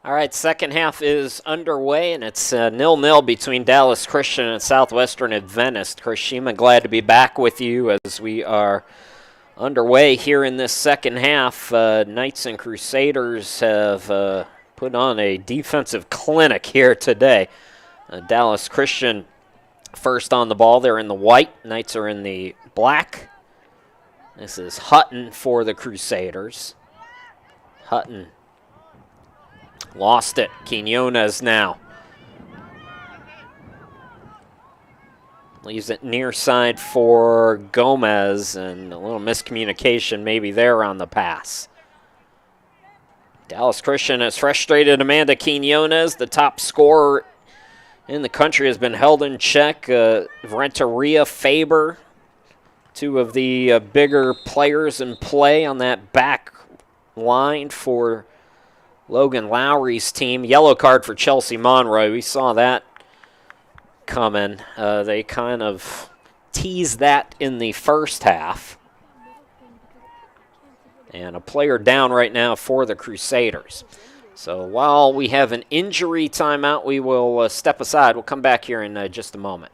E: All right, second half is underway, and it's 0-0 between Dallas Christian and Southwestern Adventist. Krishima, glad to be back with you as we are underway here in this second half. Knights and Crusaders have put on a defensive clinic here today. Dallas Christian first on the ball. They're in the white. Knights are in the black. This is Hutton for the Crusaders. Hutton lost it. Quinones now. Leaves it near side for Gomez, and a little miscommunication maybe there on the pass. Dallas Christian has frustrated Amanda Quinones. The top scorer in the country has been held in check. Renteria, Faber, two of the bigger players in play on that back line for Logan Lowry's team. Yellow card for Chelsea Monroy. We saw that coming. They kind of teased that in the first half. And a player down right now for the Crusaders. So while we have an injury timeout, we will step aside. We'll come back here in just a moment.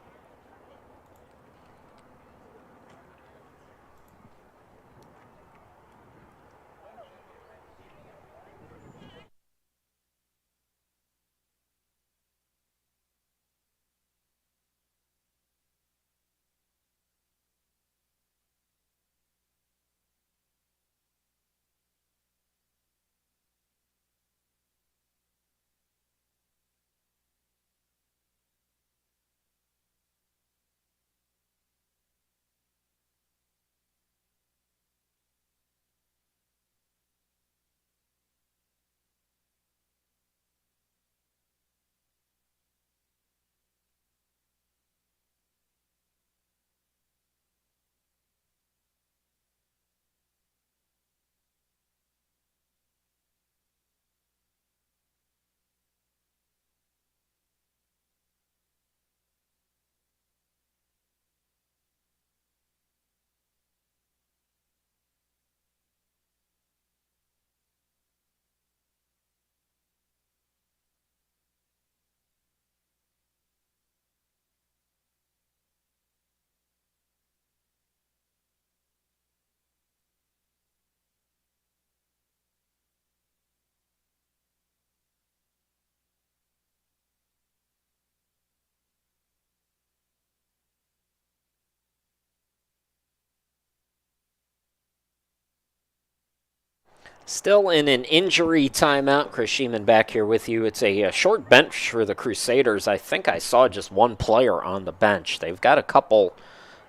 E: Still in an injury timeout. Chris Sheeman back here with you. It's a short bench for the Crusaders. I think I saw just one player on the bench. They've got a couple,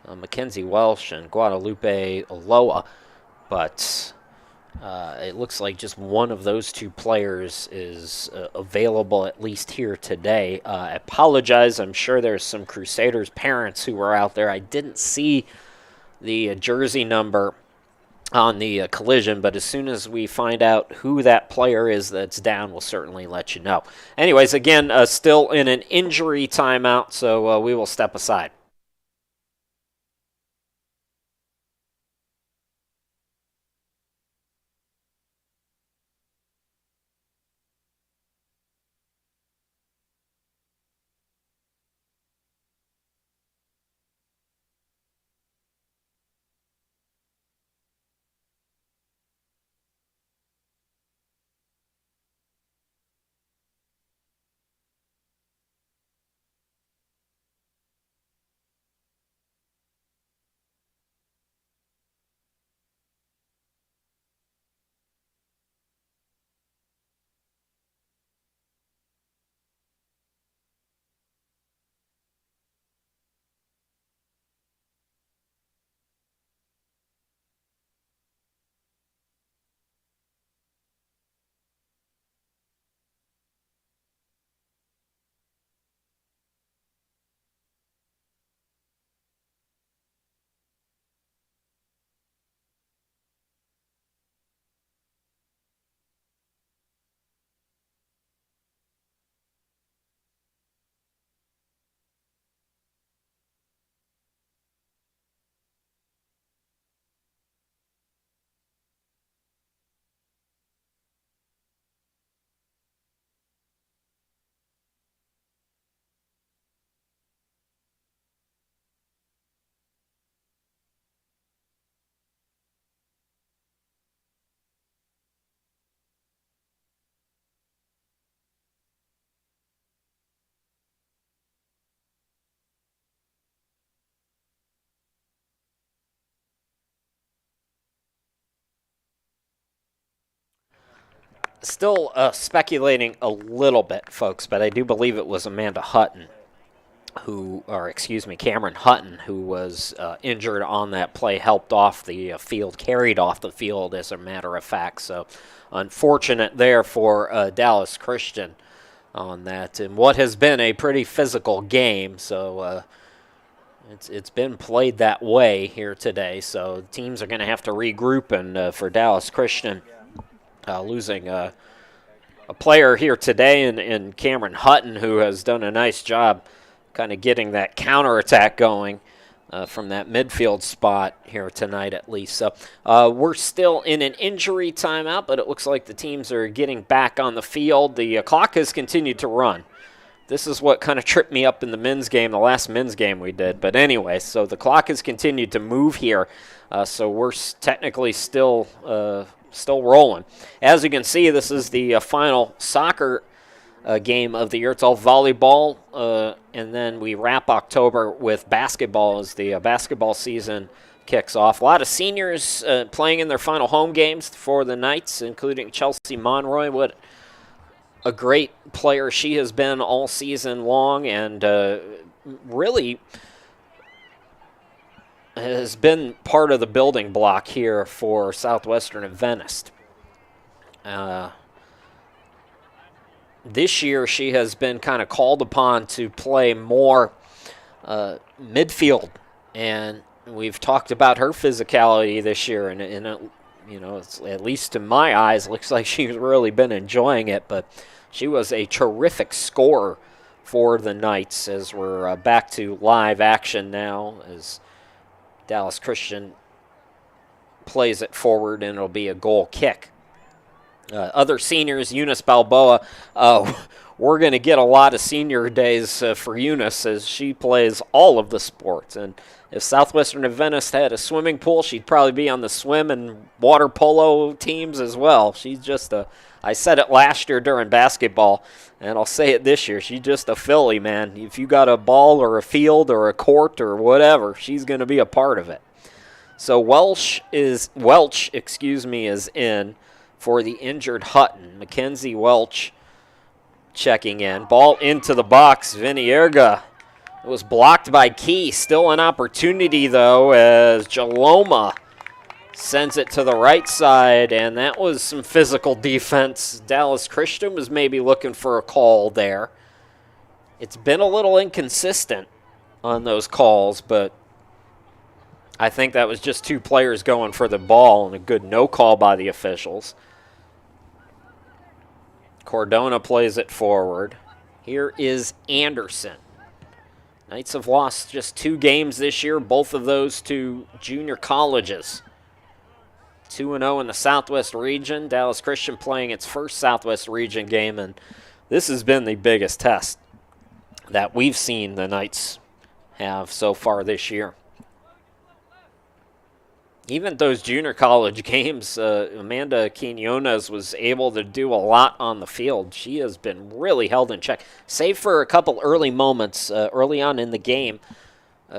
E: Mackenzie Welsh and Guadalupe Aloa, but it looks like just one of those two players is available at least here today. I apologize. I'm sure there's some Crusaders parents who were out there. I didn't see the jersey number on the collision, but as soon as we find out who that player is that's down, we'll certainly let you know. Anyways, again, still in an injury timeout, so we will step aside. Still speculating a little bit, folks, but I do believe it was Amanda Hutton Cameron Hutton, who was injured on that play, helped off the field, carried off the field, as a matter of fact. So unfortunate there for Dallas Christian on that, in what has been a pretty physical game. So it's been played that way here today. So teams are going to have to regroup, and for Dallas Christian, losing a player here today in Cameron Hutton, who has done a nice job kind of getting that counterattack going from that midfield spot here tonight, at least. So we're still in an injury timeout, but it looks like the teams are getting back on the field. The clock has continued to run. This is what kind of tripped me up in the men's game, the last men's game we did. But anyway, so the clock has continued to move here, so we're technically still rolling. As you can see, this is the final soccer game of the year. It's all volleyball, and then we wrap October with basketball as the basketball season kicks off. A lot of seniors playing in their final home games for the Knights, including Chelsea Monroy. What a great player she has been all season long, and really has been part of the building block here for Southwestern Adventist. This year she has been kind of called upon to play more midfield, and we've talked about her physicality this year, and it's, at least to my eyes, looks like she's really been enjoying it. But she was a terrific scorer for the Knights, as we're back to live action now, as Dallas Christian plays it forward, and it'll be a goal kick. Other seniors, Eunice Balboa, we're going to get a lot of senior days for Eunice, as she plays all of the sports. And if Southwestern Adventist had a swimming pool, she'd probably be on the swim and water polo teams as well. She's just I said it last year during basketball, and I'll say it this year, she's just a Philly, man. If you got a ball or a field or a court or whatever, she's going to be a part of it. So Welch is in for the injured Hutton. Mackenzie Welch checking in. Ball into the box. Vinny Erga. It was blocked by Key. Still an opportunity, though, as Jaloma sends it to the right side, and that was some physical defense. Dallas Christian was maybe looking for a call there. It's been a little inconsistent on those calls, but I think that was just two players going for the ball, and a good no call by the officials. Cordona plays it forward. Here is Anderson. Knights have lost just 2 games this year, both of those to junior colleges. 2-0 in the Southwest region. Dallas Christian playing its first Southwest region game, and this has been the biggest test that we've seen the Knights have so far this year. Even those junior college games, Amanda Quinones was able to do a lot on the field. She has been really held in check. Save for a couple early moments early on in the game.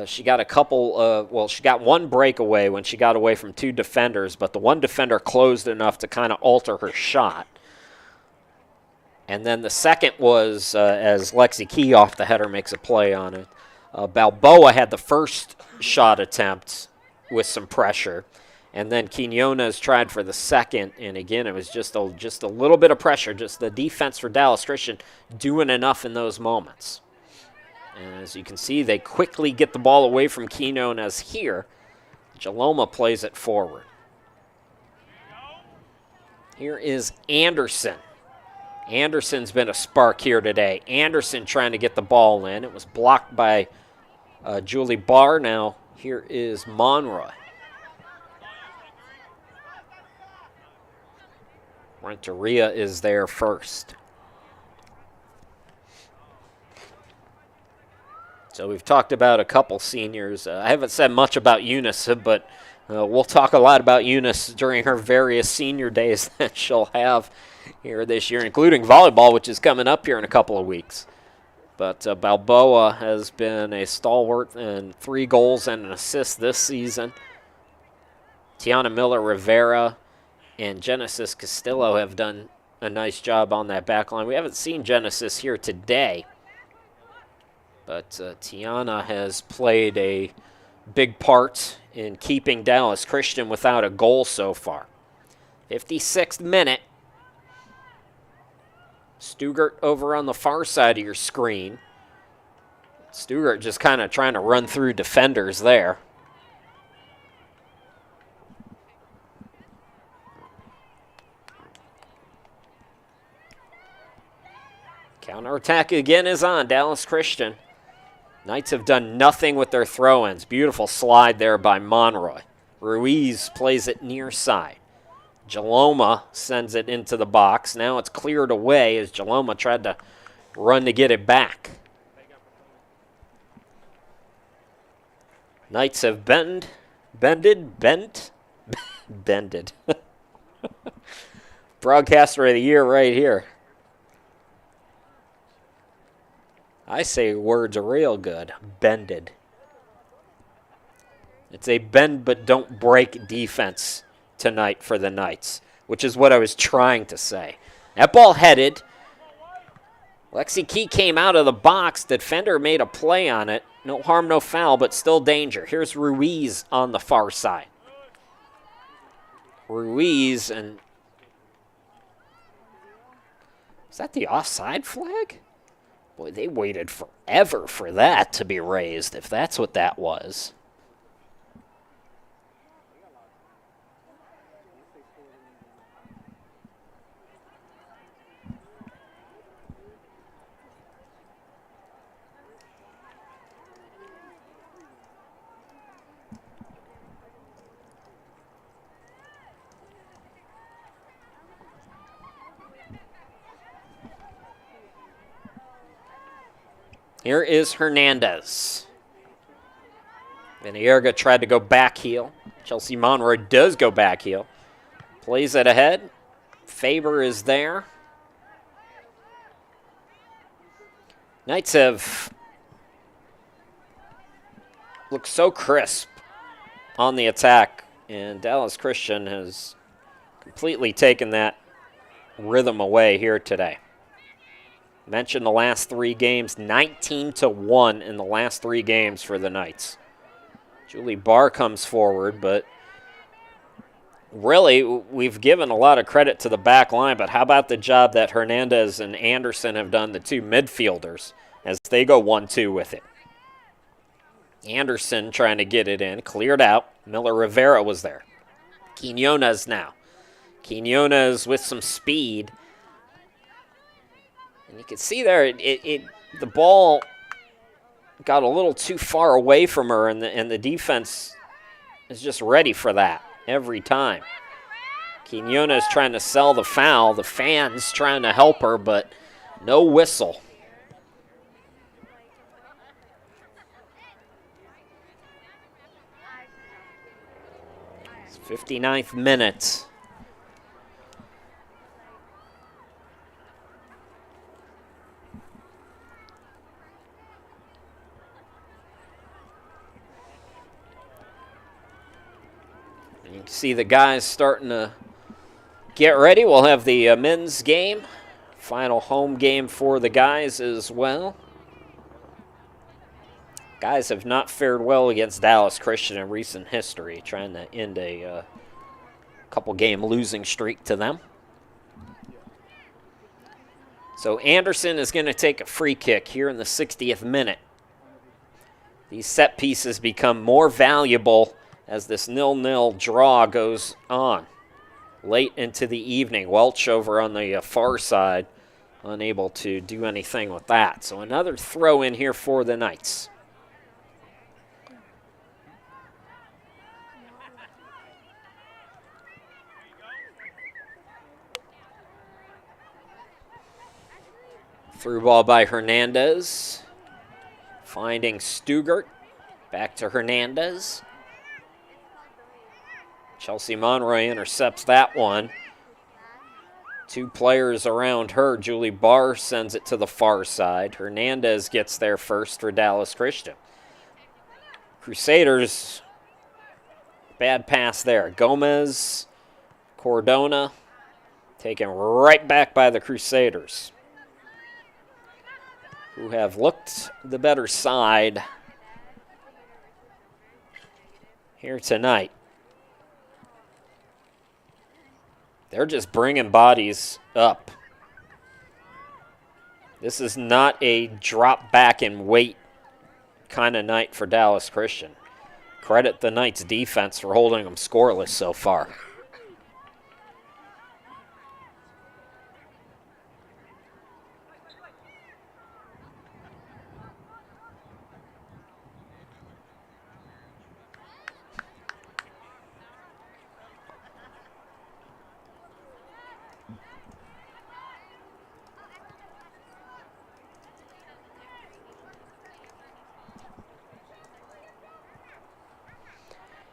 E: She got she got one breakaway when she got away from 2 defenders, but the one defender closed enough to kind of alter her shot. And then the second was as Lexi Key off the header makes a play on it. Balboa had the first shot attempt with some pressure, and then Quinones tried for the second, and again it was just a little bit of pressure, just the defense for Dallas Christian doing enough in those moments. And as you can see, they quickly get the ball away from Quinones here. Jaloma plays it forward. Here is Anderson. Anderson's been a spark here today. Anderson trying to get the ball in. It was blocked by Julie Barr. Now here is Monroy. Renteria is there first. So we've talked about a couple seniors. I haven't said much about Eunice, but we'll talk a lot about Eunice during her various senior days that she'll have here this year, including volleyball, which is coming up here in a couple of weeks. But Balboa has been a stalwart in 3 goals and an assist this season. Tiana Miller Rivera and Genesis Castillo have done a nice job on that back line. We haven't seen Genesis here today, but Tiana has played a big part in keeping Dallas Christian without a goal so far. 56th minute. Stugart over on the far side of your screen. Stugart just kind of trying to run through defenders there. Counterattack again is on Dallas Christian. Knights have done nothing with their throw-ins. Beautiful slide there by Monroy. Ruiz plays it near side. Jaloma sends it into the box. Now it's cleared away as Jaloma tried to run to get it back. Knights have bended. Broadcaster of the year right here. I say words are real good. Bended. It's a bend but don't break defense tonight for the Knights, which is what I was trying to say. That ball headed. Lexi Key came out of the box. Defender made a play on it. No harm, no foul, but still danger. Here's Ruiz on the far side. Ruiz, and is that the offside flag? Boy, they waited forever for that to be raised, if that's what that was. Here is Hernandez. Vinierga tried to go back heel. Chelsea Monroy does go back heel. Plays it ahead. Faber is there. Knights have looked so crisp on the attack, and Dallas Christian has completely taken that rhythm away here today. Mentioned the last 3 games, 19-1 in the last 3 games for the Knights. Julie Barr comes forward, but really we've given a lot of credit to the back line, but how about the job that Hernandez and Anderson have done, the 2 midfielders, as they go 1-2 with it. Anderson trying to get it in, cleared out. Miller Rivera was there. Quinones now. Quinones with some speed. And you can see there, the ball got a little too far away from her, and the defense is just ready for that every time. Quinones trying to sell the foul. The fans trying to help her, but no whistle. It's 59th minute. You can see the guys starting to get ready. We'll have the men's game, final home game for the guys as well. Guys have not fared well against Dallas Christian in recent history, trying to end a couple-game losing streak to them. So Anderson is going to take a free kick here in the 60th minute. These set pieces become more valuable as this 0-0 draw goes on late into the evening. Welch over on the far side, unable to do anything with that. So another throw in here for the Knights. Through ball by Hernandez. Finding Stugart. Back to Hernandez. Chelsea Monroy intercepts that one. 2 players around her. Julie Barr sends it to the far side. Hernandez gets there first for Dallas Christian. Crusaders, bad pass there. Gomez, Cordona, Taken right back by the Crusaders, who have looked the better side here tonight. They're just bringing bodies up. This is not a drop back and wait kind of night for Dallas Christian. Credit the Knights' defense for holding them scoreless so far.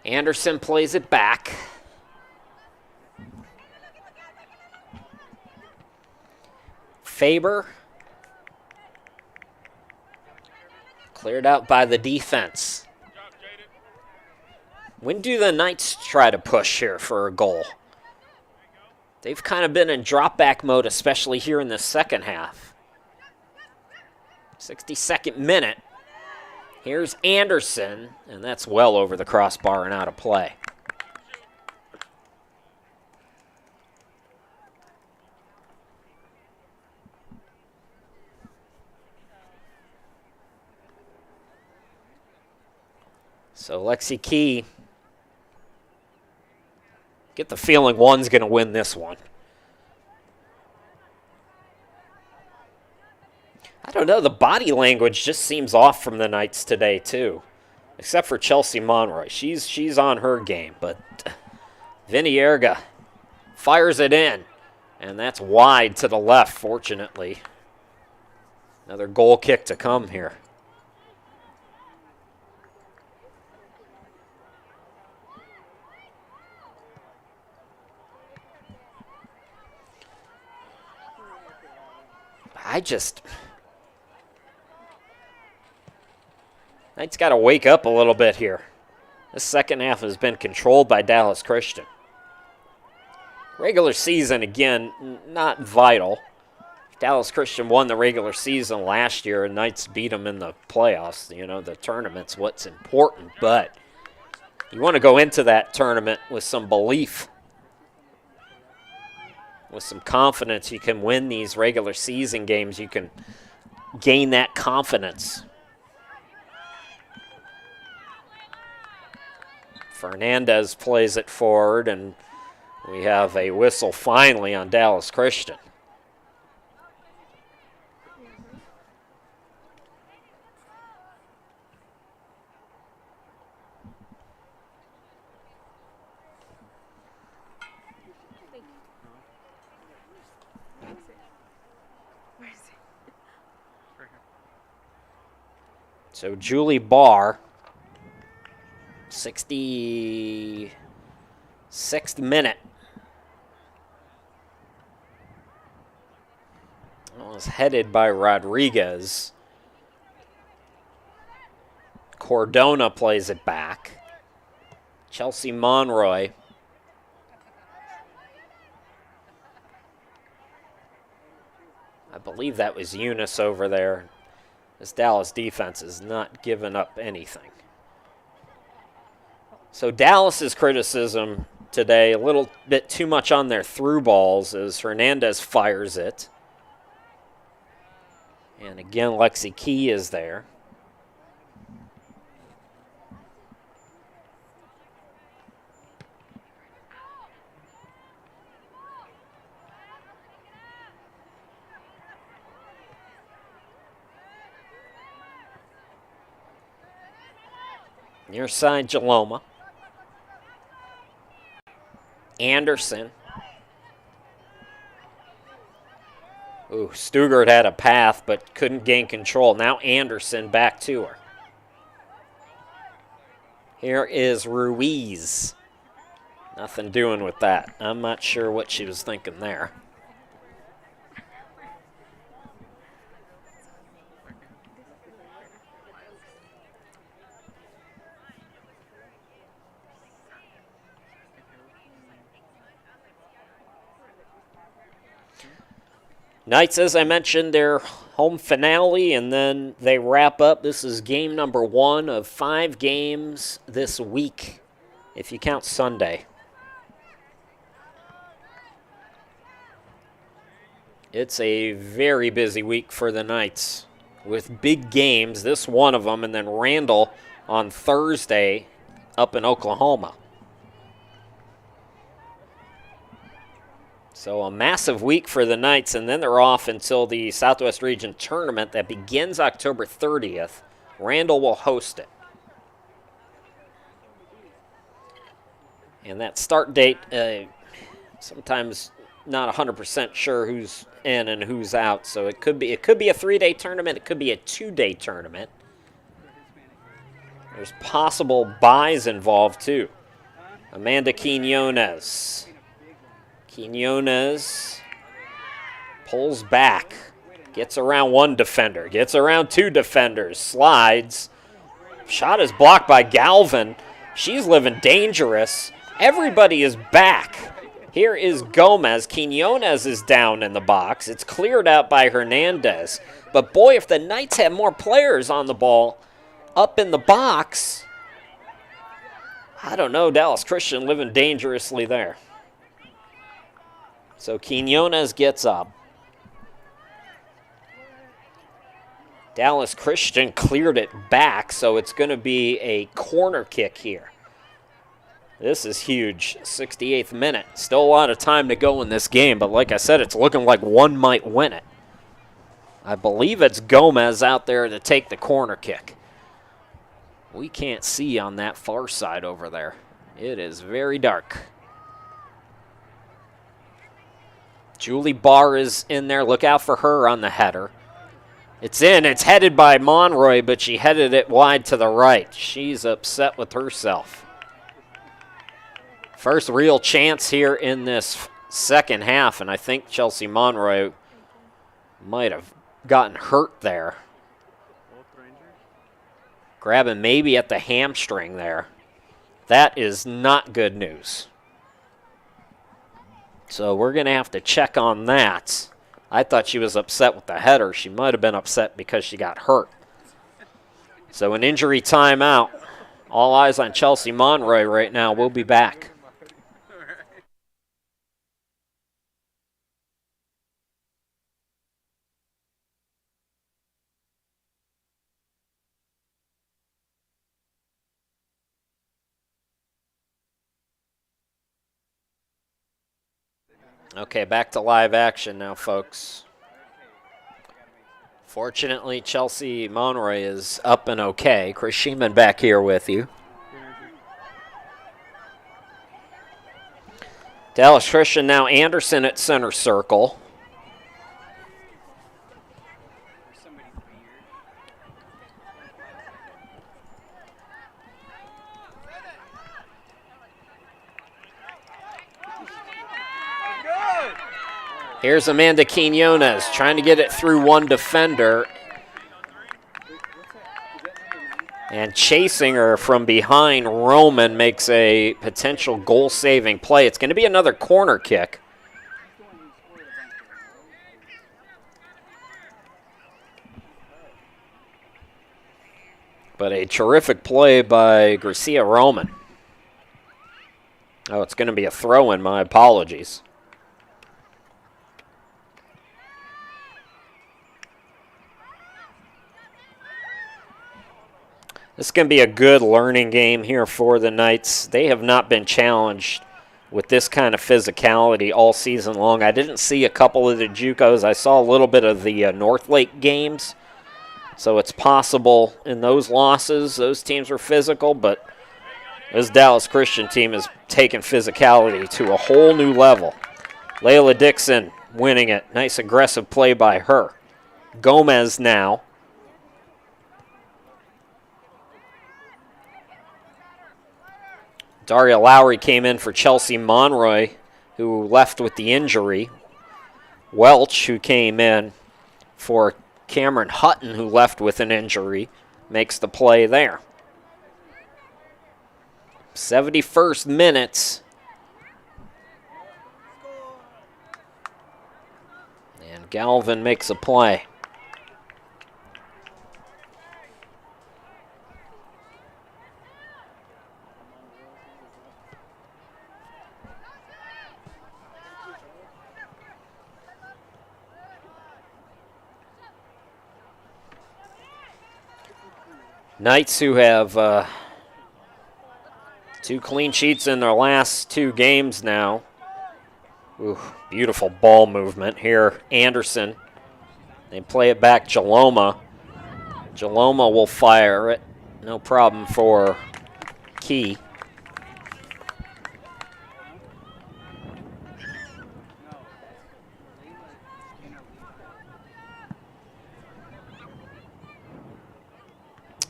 E: Anderson plays it back. Faber cleared out by the defense. When do the Knights try to push here for a goal? They've kind of been in drop-back mode, especially here in the second half. 62nd minute. Here's Anderson, and that's well over the crossbar and out of play. So Lexi Key, get the feeling one's going to win this one. I don't know, the body language just seems off from the Knights today, too. Except for Chelsea Monroy. She's on her game, but Vinny Erga fires it in. And that's wide to the left, fortunately. Another goal kick to come here. Knights got to wake up a little bit here. This second half has been controlled by Dallas Christian. Regular season, again, not vital. Dallas Christian won the regular season last year, and Knights beat them in the playoffs. You know, the tournament's what's important, but you want to go into that tournament with some belief, with some confidence. You can win these regular season games. You can gain that confidence. Fernandez plays it forward, and we have a whistle finally on Dallas Christian. So Julie Barr, 66th minute. It was headed by Rodriguez. Cordona plays it back. Chelsea Monroy. I believe that was Eunice over there. This Dallas defense is not giving up anything. So Dallas's criticism today, a little bit too much on their through balls as Hernandez fires it. And again, Lexi Key is there. Near side, Jaloma. Anderson. Ooh, Stugart had a path but couldn't gain control. Now Anderson back to her. Here is Ruiz. Nothing doing with that. I'm not sure what she was thinking there. Knights, as I mentioned, their home finale, and then they wrap up. This is game number 1 of 5 games this week, if you count Sunday. It's a very busy week for the Knights with big games, this one of them, and then Randall on Thursday up in Oklahoma. So a massive week for the Knights, and then they're off until the Southwest Region Tournament that begins October 30th. Randall will host it. And that start date, sometimes not 100% sure who's in and who's out, so it could be a 3-day tournament, it could be a 2-day tournament. There's possible buys involved too. Amanda Quinones. Quinones pulls back, gets around one defender, gets around 2 defenders, slides. Shot is blocked by Galvin. She's living dangerous. Everybody is back. Here is Gomez. Quinones is down in the box. It's cleared out by Hernandez. But boy, if the Knights had more players on the ball up in the box, I don't know, Dallas Christian living dangerously there. So Quinones gets up. Dallas Christian cleared it back, so it's going to be a corner kick here. This is huge. 68th minute. Still a lot of time to go in this game, but like I said, it's looking like one might win it. I believe it's Gomez out there to take the corner kick. We can't see on that far side over there. It is very dark. Julie Barr is in there. Look out for her on the header. It's in. It's headed by Monroy, but she headed it wide to the right. She's upset with herself. First real chance here in this second half, and I think Chelsea Monroy might have gotten hurt there. Grabbing maybe at the hamstring there. That is not good news. So we're going to have to check on that. I thought she was upset with the header. She might have been upset because she got hurt. So an injury timeout. All eyes on Chelsea Monroy right now. We'll be back. Okay, back to live action now, folks. Fortunately, Chelsea Monroy is up and okay. Chris Sheeman back here with you. Dallas Christian now Anderson at center circle. Here's Amanda Quinones trying to get it through one defender. And chasing her from behind, Roman makes a potential goal-saving play. It's going to be another corner kick. But a terrific play by Garcia Roman. Oh, it's going to be a throw-in. My apologies. This is going to be a good learning game here for the Knights. They have not been challenged with this kind of physicality all season long. I didn't see a couple of the JUCOs. I saw a little bit of the Northlake games. So it's possible in those losses, those teams were physical, but this Dallas Christian team has taken physicality to a whole new level. Layla Dixon winning it. Nice aggressive play by her. Gomez now. Daria Lowry came in for Chelsea Monroy, who left with the injury. Welch, who came in for Cameron Hutton, who left with an injury, makes the play there. 71st minute. And Galvin makes a play. Knights, who have 2 clean sheets in their last 2 games now. Ooh, beautiful ball movement here. Anderson. They play it back. Jaloma. Jaloma will fire it. No problem for Key.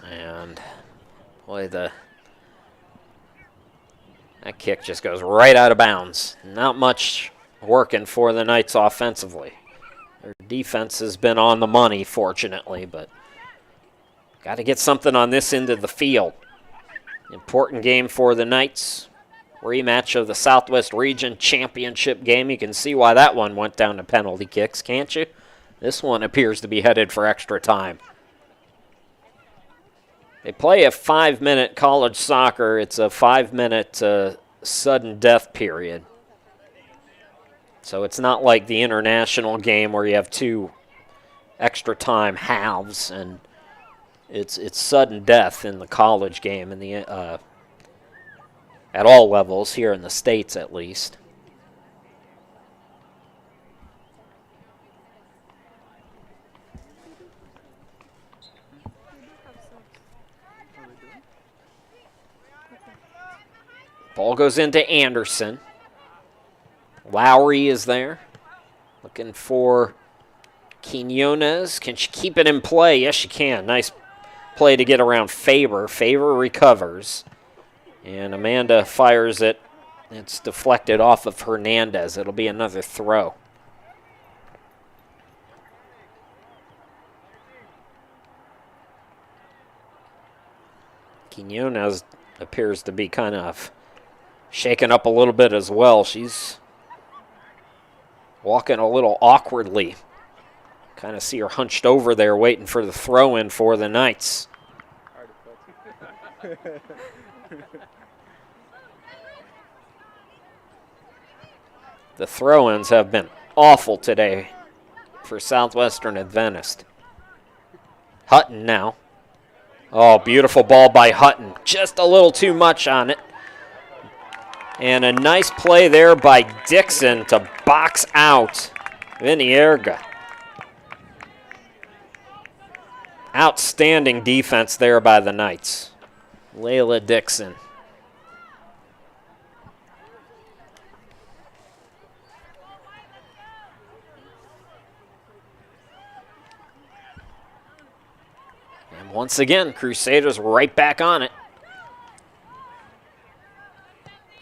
E: And boy, that kick just goes right out of bounds. Not much working for the Knights offensively. Their defense has been on the money, fortunately, but got to get something on this end of the field. Important game for the Knights. Rematch of the Southwest Region Championship game. You can see why that one went down to penalty kicks, can't you? This one appears to be headed for extra time. They play a 5-minute college soccer. It's a 5-minute sudden death period. So it's not like the international game where you have 2 extra time halves, and it's sudden death in the college game in the at all levels here in the States, at least. Ball goes into Anderson. Lowry is there. Looking for Quinones. Can she keep it in play? Yes, she can. Nice play to get around Faber. Faber recovers. And Amanda fires it. It's deflected off of Hernandez. It'll be another throw. Quinones appears to be kind of shaken up a little bit as well. She's walking a little awkwardly. Kind of see her hunched over there waiting for the throw-in for the Knights. The throw-ins have been awful today for Southwestern Adventist. Hutton now. Oh, beautiful ball by Hutton. Just a little too much on it. And a nice play there by Dixon to box out Vinierga. Outstanding defense there by the Knights. Layla Dixon. And once again, Crusaders right back on it.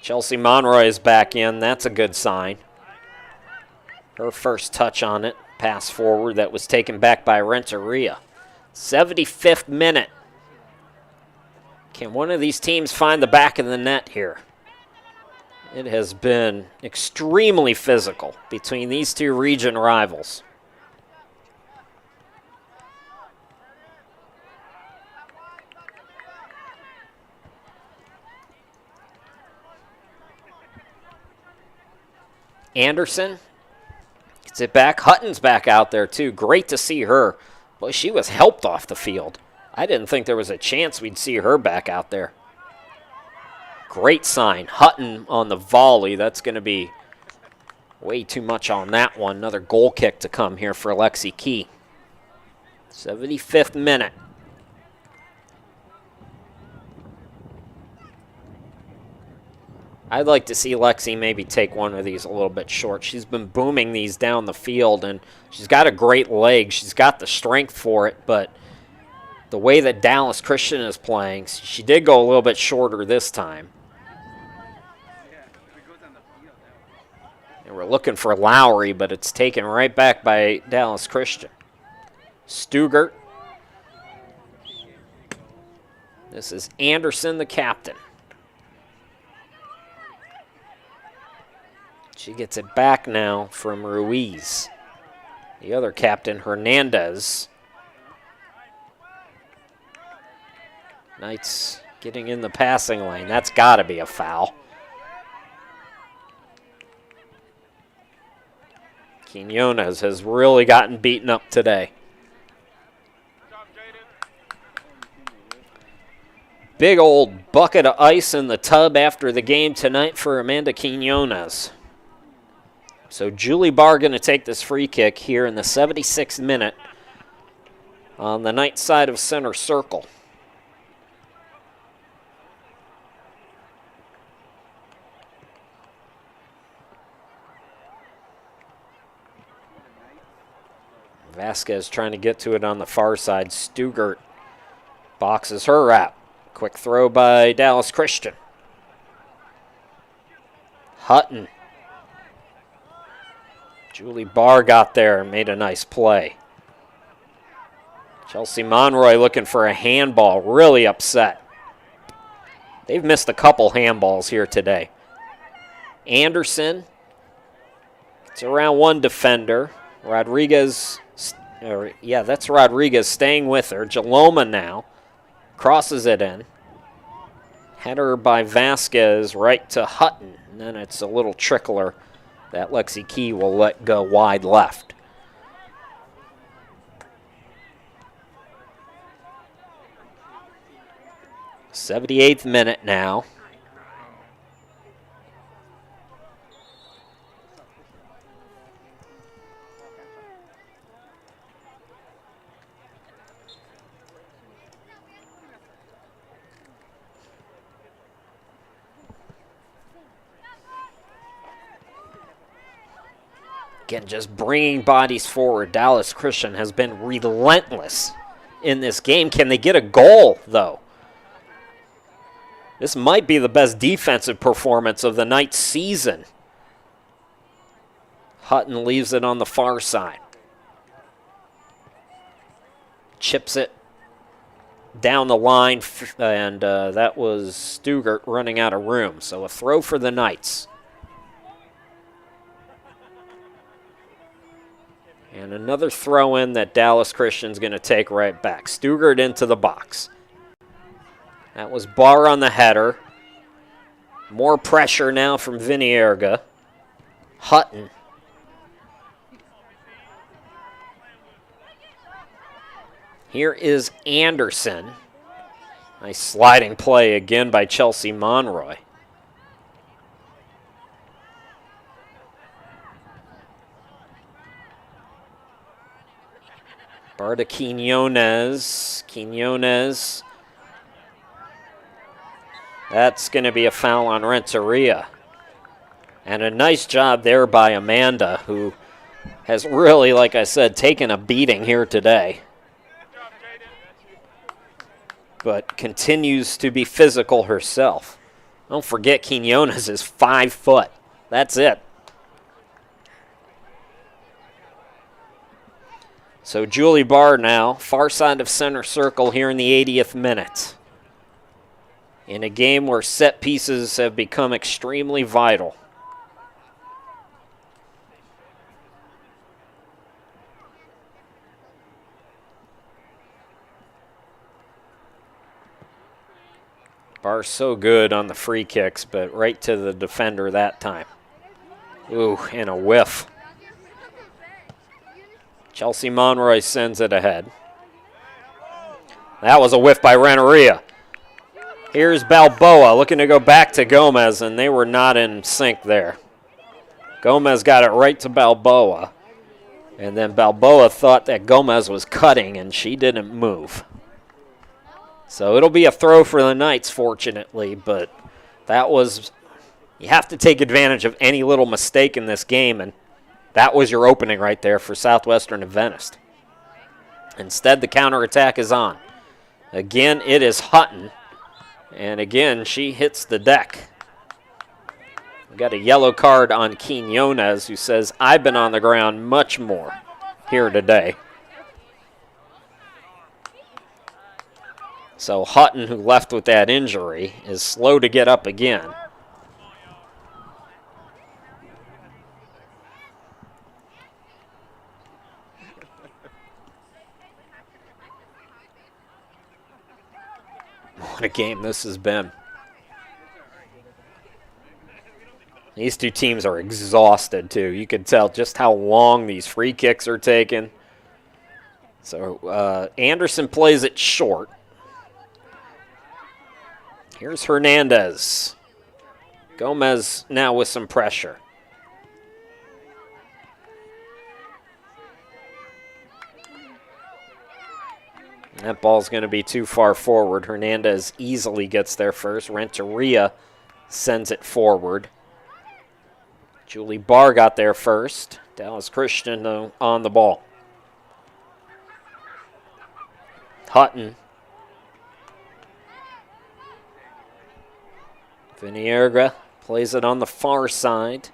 E: Chelsea Monroy is back in. That's a good sign. Her first touch on it. Pass forward that was taken back by Renteria. 75th minute. Can one of these teams find the back of the net here? It has been extremely physical between these 2 region rivals. Anderson gets it back. Hutton's back out there, too. Great to see her. Boy, she was helped off the field. I didn't think there was a chance we'd see her back out there. Great sign. Hutton on the volley. That's going to be way too much on that one. Another goal kick to come here for Lexi Key. 75th minute. I'd like to see Lexi maybe take one of these a little bit short. She's been booming these down the field, and she's got a great leg. She's got the strength for it, but the way that Dallas Christian is playing, she did go a little bit shorter this time. And we're looking for Lowry, but it's taken right back by Dallas Christian. Stugart. This is Anderson, the captain. She gets it back now from Ruiz. The other captain, Hernandez. Knights getting in the passing lane. That's got to be a foul. Quinones has really gotten beaten up today. Big old bucket of ice in the tub after the game tonight for Amanda Quinones. So Julie Barr going to take this free kick here in the 76th minute on the Knights side of center circle. Vasquez trying to get to it on the far side. Stugart boxes her out. Quick throw by Dallas Christian. Hutton. Julie Barr got there and made a nice play. Chelsea Monroy looking for a handball, really upset. They've missed a couple handballs here today. Anderson. It's around one defender. Rodriguez, that's Rodriguez staying with her. Jaloma now. Crosses it in. Header by Vasquez right to Hutton. And then it's a little trickler that Lexi Key will let go wide left. '78th minute now. Again, just bringing bodies forward. Dallas Christian has been relentless in this game. Can they get a goal, though? This might be the best defensive performance of the Knights season. Hutton leaves it on the far side. Chips it down the line, and that was Stugart running out of room. So a throw for the Knights. And another throw in that Dallas Christian's going to take right back. Stugart into the box. That was Barr on the header. More pressure now from Vinierga. Hutton. Here is Anderson. Nice sliding play again by Chelsea Monroy. Barr to Quinones. Quinones. That's going to be a foul on Renteria. And a nice job there by Amanda, who has really, like I said, taken a beating here today. But continues to be physical herself. Don't forget, Quinones is 5 foot. That's it. So Julie Barr now, far side of center circle here in the 80th minute. In a game where set pieces have become extremely vital. Barr's so good on the free kicks, but right to the defender that time. Ooh, and a whiff. Chelsea Monroy sends it ahead. That was a whiff by Renteria. Here's Balboa looking to go back to Gomez, and they were not in sync there. Gomez got it right to Balboa, and then Balboa thought that Gomez was cutting, and she didn't move. So it'll be a throw for the Knights, fortunately, but that was, you have to take advantage of any little mistake in this game, and that was your opening right there for Southwestern Adventist. Instead, the counterattack is on. Again, it is Hutton. And again, she hits the deck. We got a yellow card on Quinones, who says, I've been on the ground much more here today. So Hutton, who left with that injury, is slow to get up again. what a game this has been. These two teams are exhausted, too. You can tell just how long these free kicks are taking. So Anderson plays it short. Here's Hernandez. Gomez now with some pressure. That ball's going to be too far forward. Hernandez easily gets there first. Renteria sends it forward. Julie Barr got there first. Dallas Christian, though, on the ball. Hutton. Vinierga plays it on the far side.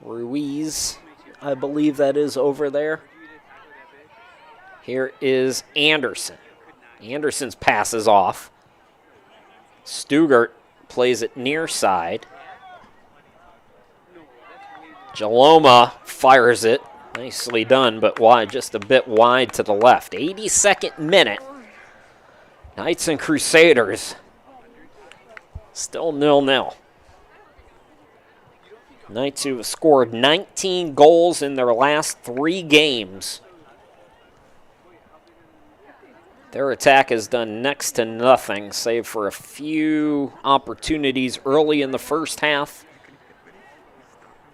E: Ruiz, I believe that is over there. Here is Anderson. Anderson's pass is off. Stugart plays it near side. Jaloma fires it. Nicely done, but wide, just a bit wide to the left. 82nd minute. Knights and Crusaders still 0-0. Knights who have scored 19 goals in their last 3 games. Their attack has done next to nothing, save for a few opportunities early in the first half.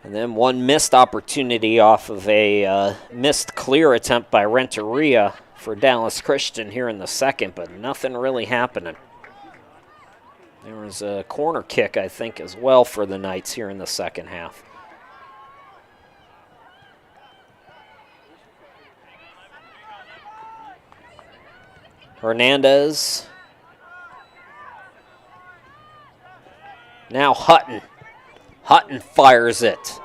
E: And then one missed opportunity off of a missed clear attempt by Renteria for Dallas Christian here in the second, but nothing really happening. There was a corner kick, I think, as well for the Knights here in the second half. Hernandez. Now Hutton. Hutton fires it.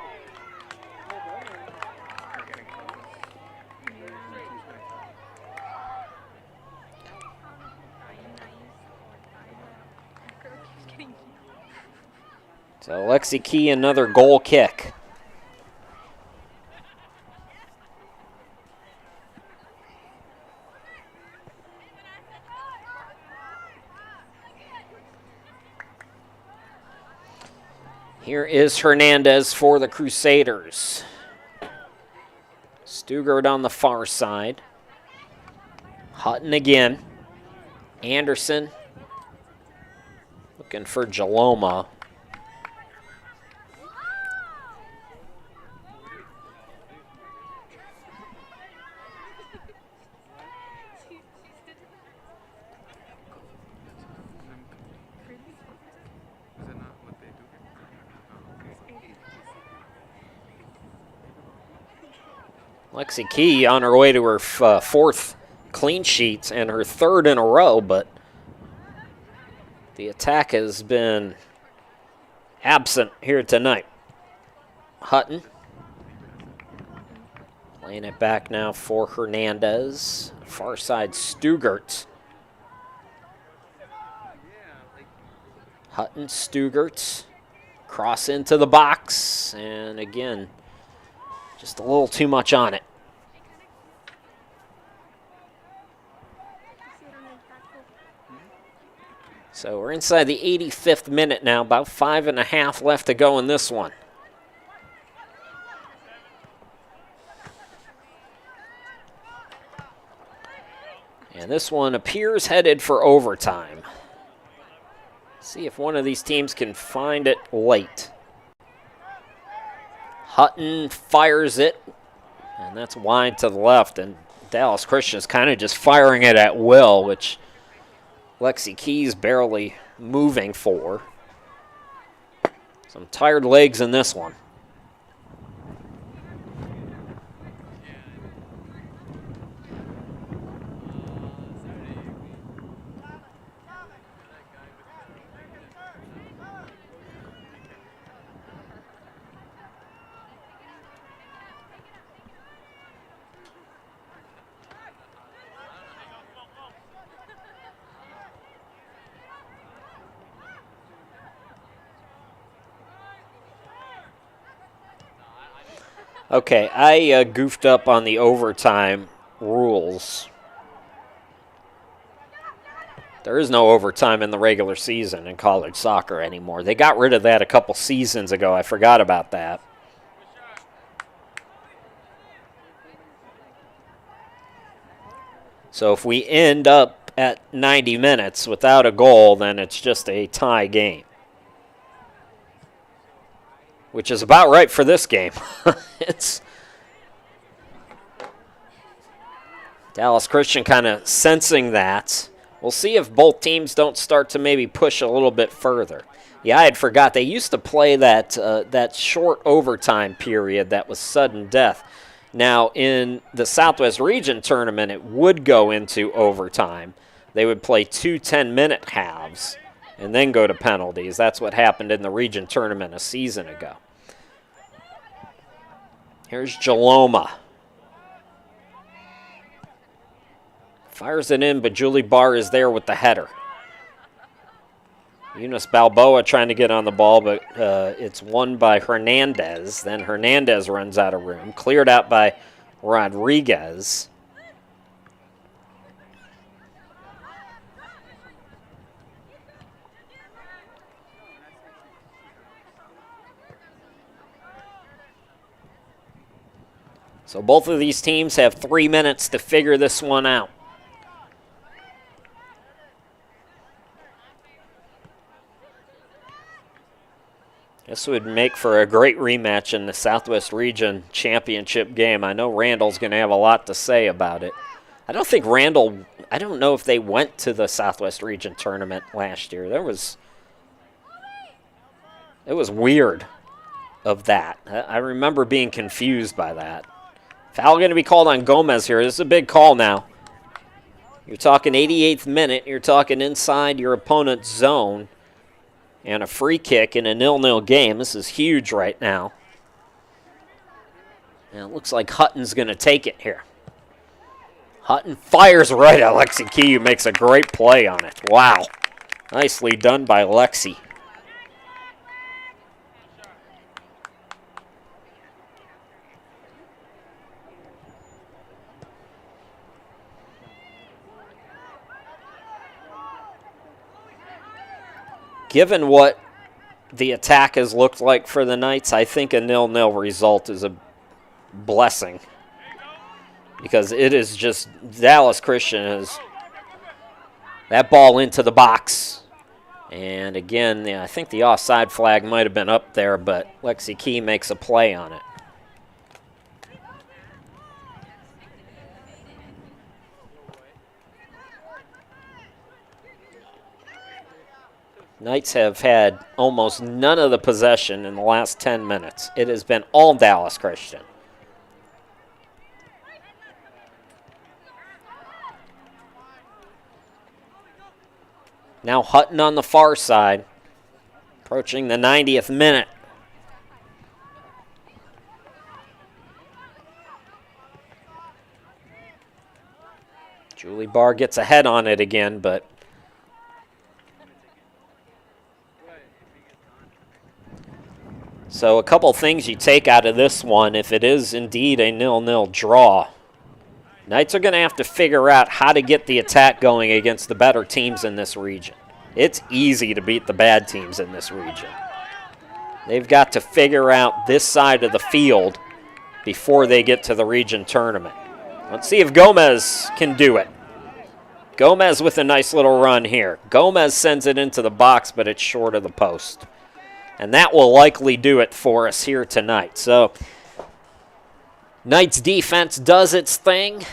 E: So Lexi Key, another goal kick. Here is Hernandez for the Crusaders. Stugart on the far side. Hutton again. Anderson looking for Jaloma. Lexi Key on her way to her 4th clean sheet and her 3rd in a row, but the attack has been absent here tonight. Hutton playing it back now for Hernandez. Far side Stugart. Hutton, Stugart. Cross into the box, and again, just a little too much on it. So we're inside the 85th minute now, about 5.5 left to go in this one. And this one appears headed for overtime. See if one of these teams can find it late. Hutton fires it, and that's wide to the left, and Dallas Christian is kind of just firing it at will, which Lexi Key's barely moving for. Some tired legs in this one. Okay, I goofed up on the overtime rules. There is no overtime in the regular season in college soccer anymore. They got rid of that a couple seasons ago. I forgot about that. So if we end up at 90 minutes without a goal, then it's just a tie game. Which is about right for this game. It's Dallas Christian kind of sensing that. We'll see if both teams don't start to maybe push a little bit further. Yeah, I had forgot. They used to play that short overtime period that was sudden death. Now, in the Southwest Region tournament, it would go into overtime. They would play 2 10-minute halves and then go to penalties. That's what happened in the region tournament a season ago. Here's Jaloma. Fires it in, but Julie Barr is there with the header. Eunice Balboa trying to get on the ball, but it's won by Hernandez. Then Hernandez runs out of room. Cleared out by Rodriguez. So both of these teams have 3 minutes to figure this one out. This would make for a great rematch in the Southwest Region Championship game. I know Randall's going to have a lot to say about it. I don't think Randall, I don't know if they went to the Southwest Region tournament last year. It was weird of that. I remember being confused by that. Foul going to be called on Gomez here. This is a big call now. You're talking 88th minute. You're talking inside your opponent's zone. And a free kick in a 0-0 game. This is huge right now. And it looks like Hutton's going to take it here. Hutton fires right at Lexi Key, who makes a great play on it. Wow. Nicely done by Lexi. Given what the attack has looked like for the Knights, I think a 0-0 result is a blessing. Because it is just, Dallas Christian is that ball into the box. And again, I think the offside flag might have been up there, but Lexi Key makes a play on it. Knights have had almost none of the possession in the last 10 minutes. It has been all Dallas Christian. Now Hutton on the far side, approaching the 90th minute. Julie Barr gets a head on it again, but so a couple things you take out of this one, if it is indeed a 0-0 draw. Knights are going to have to figure out how to get the attack going against the better teams in this region. It's easy to beat the bad teams in this region. They've got to figure out this side of the field before they get to the region tournament. Let's see if Gomez can do it. Gomez with a nice little run here. Gomez sends it into the box, but it's short of the post. And that will likely do it for us here tonight. So, Knights defense does its thing.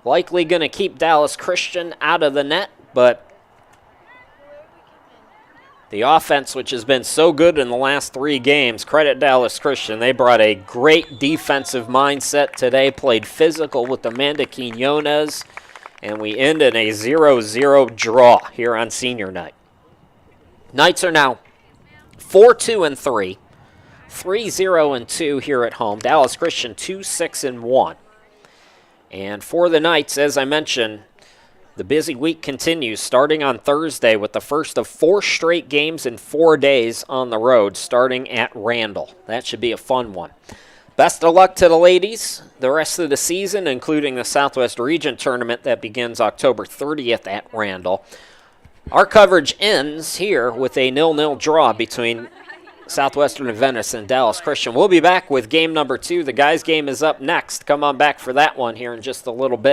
E: Likely going to keep Dallas Christian out of the net, but the offense, which has been so good in the last 3 games, credit Dallas Christian. They brought a great defensive mindset today, played physical with Amanda Quinones. And we end in a 0-0 draw here on senior night. Knights are now 4-2-3, 3-0-2 here at home. Dallas Christian 2-6-1. And for the Knights, as I mentioned, the busy week continues starting on Thursday with the first of 4 straight games in 4 days on the road, starting at Randall. That should be a fun one. Best of luck to the ladies the rest of the season, including the Southwest Region Tournament that begins October 30th at Randall. Our coverage ends here with a 0-0 draw between Southwestern Adventist and Dallas Christian. We'll be back with game number 2. The guys' game is up next. Come on back for that one here in just a little bit.